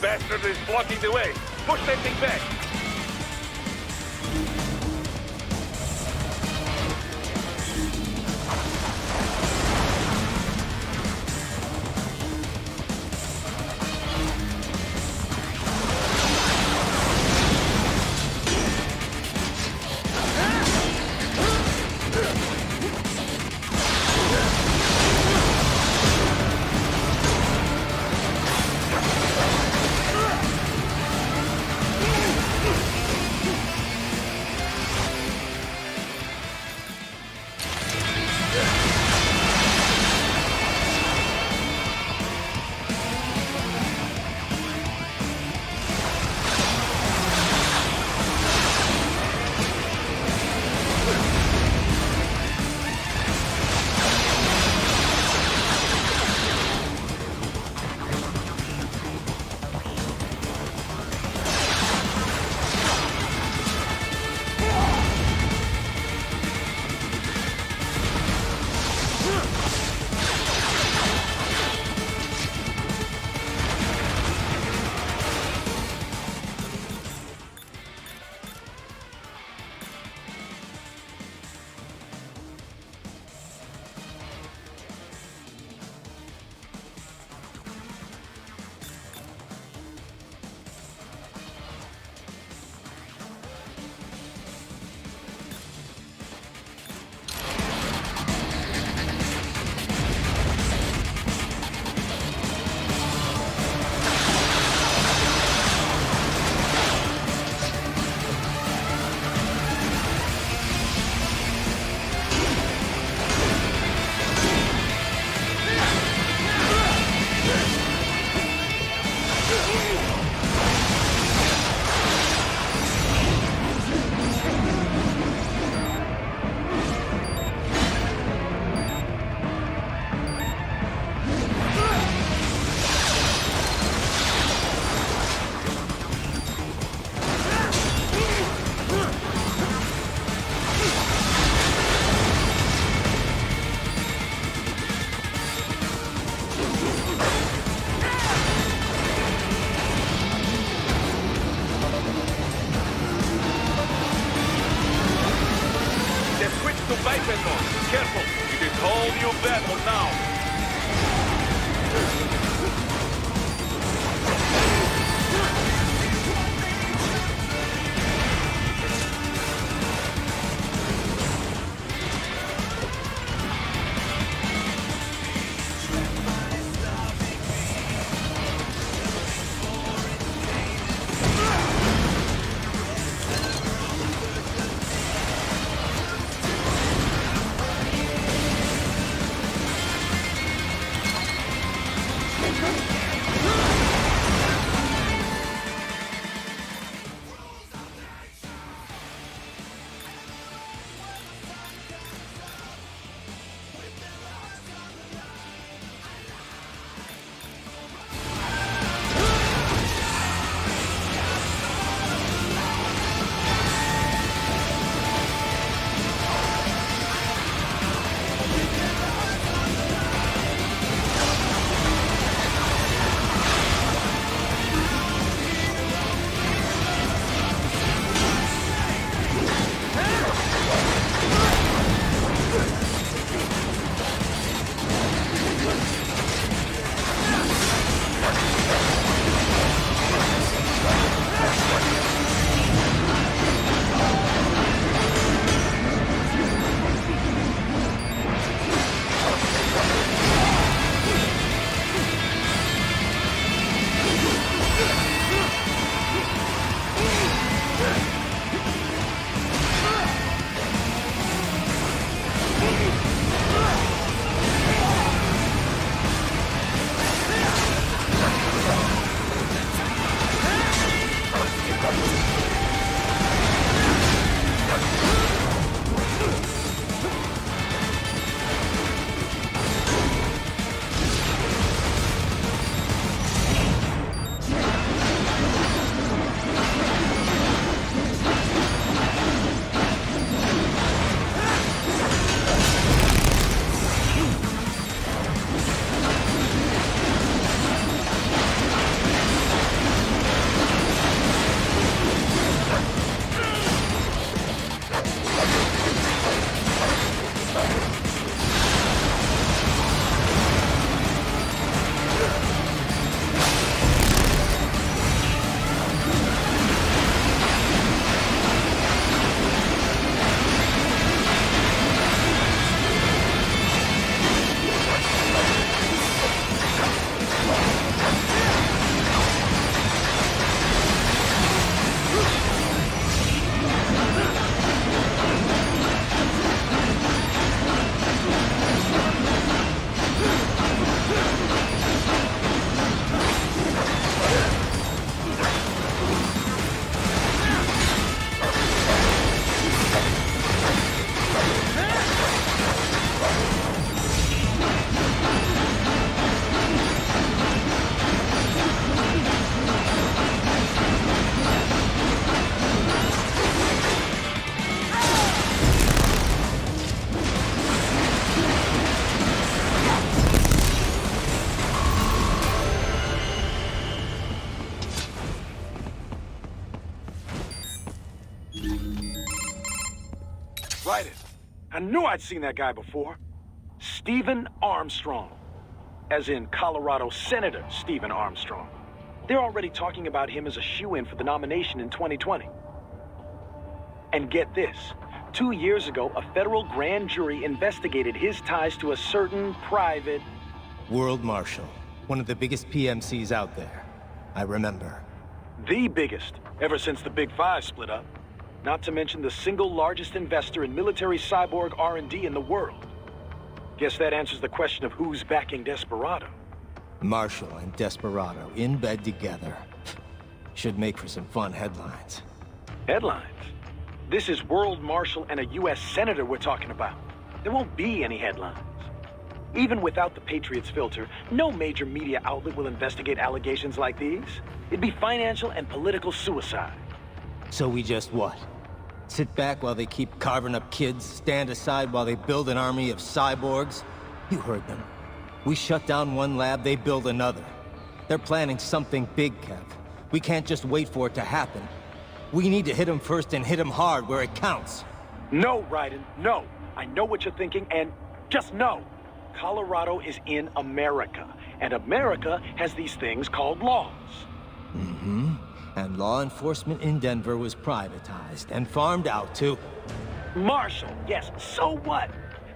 Bastard is blocking the way. Push that thing back. All you battle now. Right it. I knew I'd seen that guy before. Stephen Armstrong. As in Colorado Senator Stephen Armstrong. They're already talking about him as a shoo-in for the nomination in 2020. And get this. 2 years ago, a federal grand jury investigated his ties to a certain private... World Marshal. One of the biggest PMCs out there. I remember. The biggest, ever since the Big Five split up. Not to mention the single largest investor in military cyborg R&D in the world. Guess that answers the question of who's backing Desperado. Marshall and Desperado in bed together. Should make for some fun headlines. Headlines? This is World Marshal and a U.S. Senator we're talking about. There won't be any headlines. Even without the Patriots filter, no major media outlet will investigate allegations like these. It'd be financial and political suicide. So we just what? Sit back while they keep carving up kids, stand aside while they build an army of cyborgs? You heard them. We shut down one lab, they build another. They're planning something big, Kev. We can't just wait for it to happen. We need to hit them first and hit them hard where it counts. No, Raiden, no. I know what you're thinking, and Just know, Colorado is in America, and America has these things called laws. Mm-hmm. And law enforcement in Denver was privatized and farmed out to... Marshall, yes, so what?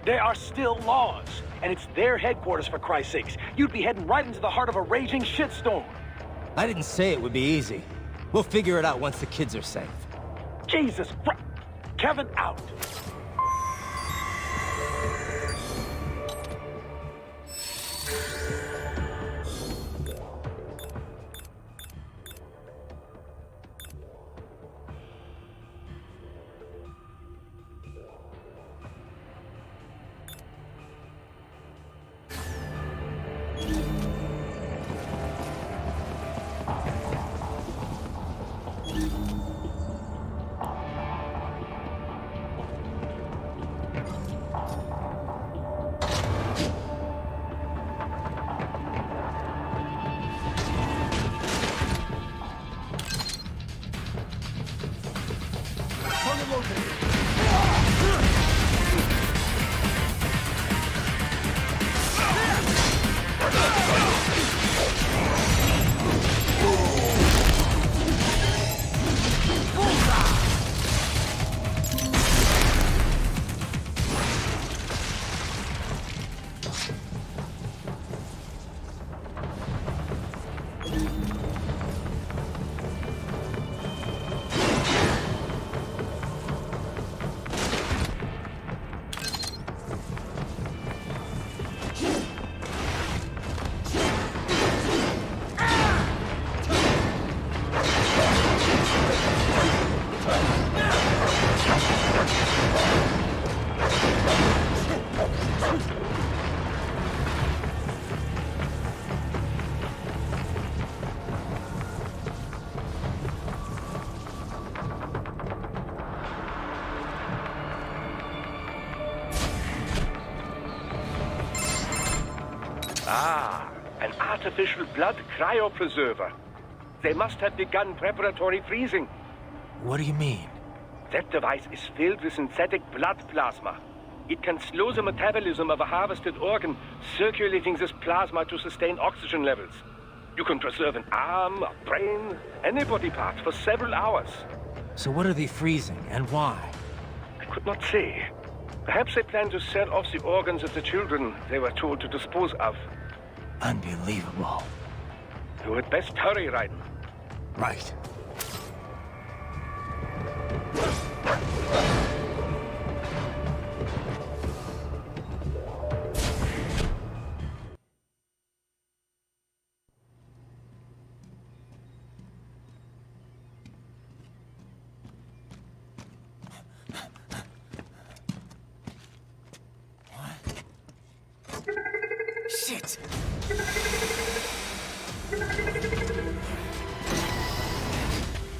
There are still laws, and it's their headquarters, for Christ's sakes. You'd be heading right into the heart of a raging shitstorm. I didn't say it would be easy. We'll figure it out once the kids are safe. Jesus Christ. Kevin, out. An artificial blood cryopreserver. They must have begun preparatory freezing. What do you mean? That device is filled with synthetic blood plasma. It can slow the metabolism of a harvested organ, circulating this plasma to sustain oxygen levels. You can preserve an arm, a brain, any body part for several hours. So what are they freezing, and why? I could not say. Perhaps they plan to sell off the organs of the children they were told to dispose of. Unbelievable. You had best hurry, Raiden. Right. Shit!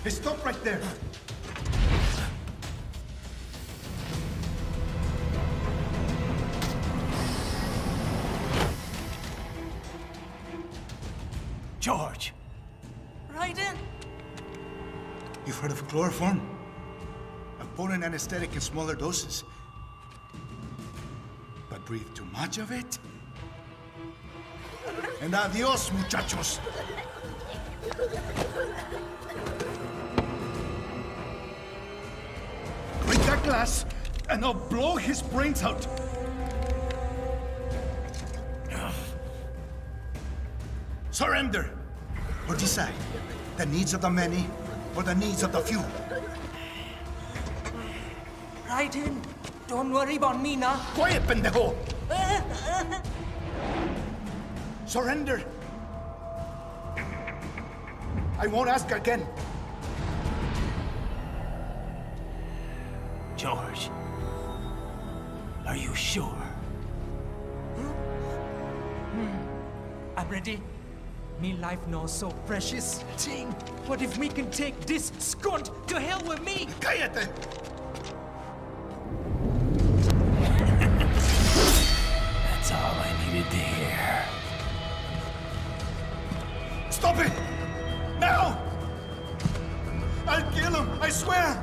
Hey, stop right there! George! Raiden! You've heard of chloroform? A potent anesthetic in smaller doses. But breathe too much of it? And adios, muchachos! Break that glass, and I'll blow his brains out! Surrender! Or decide. The needs of the many, or the needs of the few. Raiden, don't worry about me now. Quiet, pendejo! Surrender! I won't ask again. George, are you sure? I'm ready. Me life now so precious. Ting, what if me can take this skunt to hell with me? Cállate! That's all I needed to hear. Stop it! Now! I'll kill him, I swear!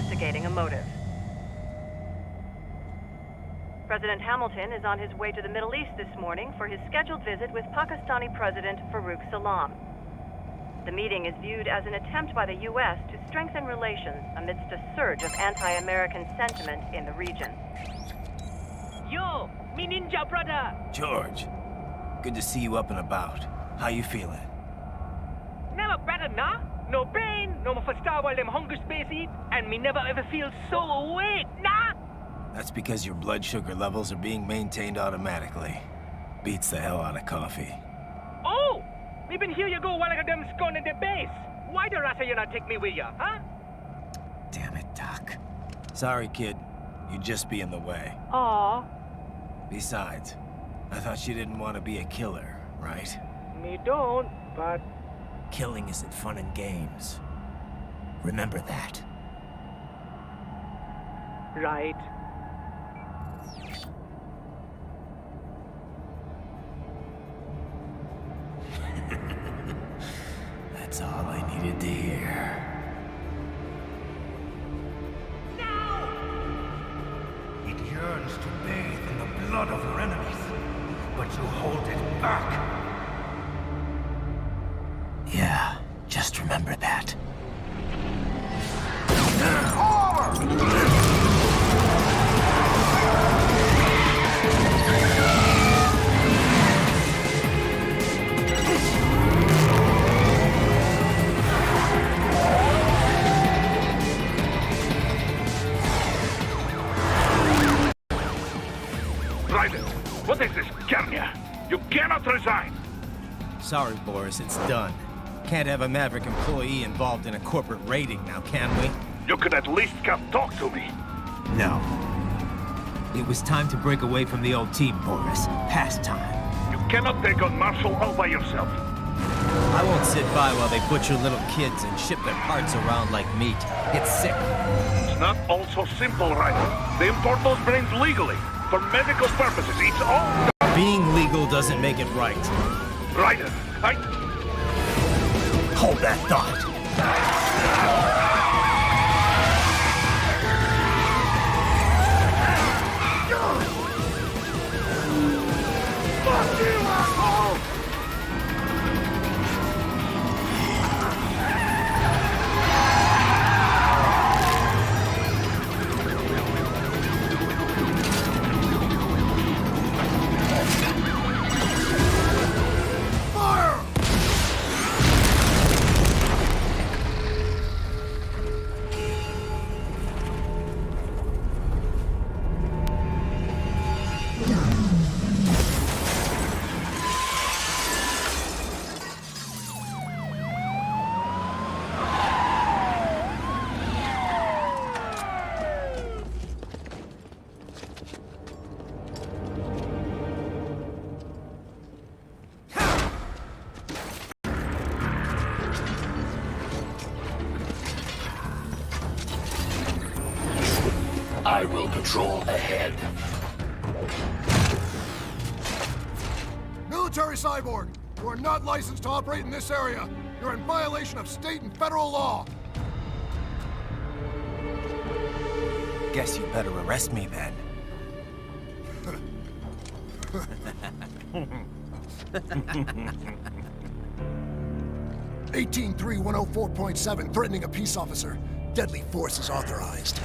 Investigating a motive. President Hamilton is on his way to the Middle East this morning for his scheduled visit with Pakistani President Farouk Salam. The meeting is viewed as an attempt by the U.S. to strengthen relations amidst a surge of anti-American sentiment in the region. Yo, me ninja brother! George, good to see you up and about. How you feeling? Never better, nah? No pain, no more star while them hunger space eat, and me never ever feel so awake, nah? That's because your blood sugar levels are being maintained automatically. Beats the hell out of coffee. Oh! Me been here you go while I got them scone in the base. Why the rasta you not take me with ya, huh? Damn it, Doc. Sorry, kid. You'd just be in the way. Aw. Besides, I thought you didn't want to be a killer, right? Me don't, but... Killing isn't fun and games. Remember that. Right. That's all I needed to hear. It yearns to bathe in the blood of your enemies, but you hold it back. Yeah, just remember that. Raiden, what is this, Gernia? You cannot resign! Sorry, Boris, it's done. Can't have a Maverick employee involved in a corporate raiding now, can we? You could at least come talk to me. No. It was time to break away from the old team, Boris. Past time. You cannot take on Marshall all by yourself. I won't sit by while they butcher little kids and ship their parts around like meat. It's sick. It's not all so simple, Raiden. They import those brains legally. For medical purposes, it's all... Being legal doesn't make it right. Raiden, Hold that thought. Fuck you, asshole! I will patrol ahead. military cyborg. You are not licensed to operate in this area. You're in violation of state and federal law. Guess you better arrest me then. 183-104.7, threatening a peace officer. Deadly force is authorized.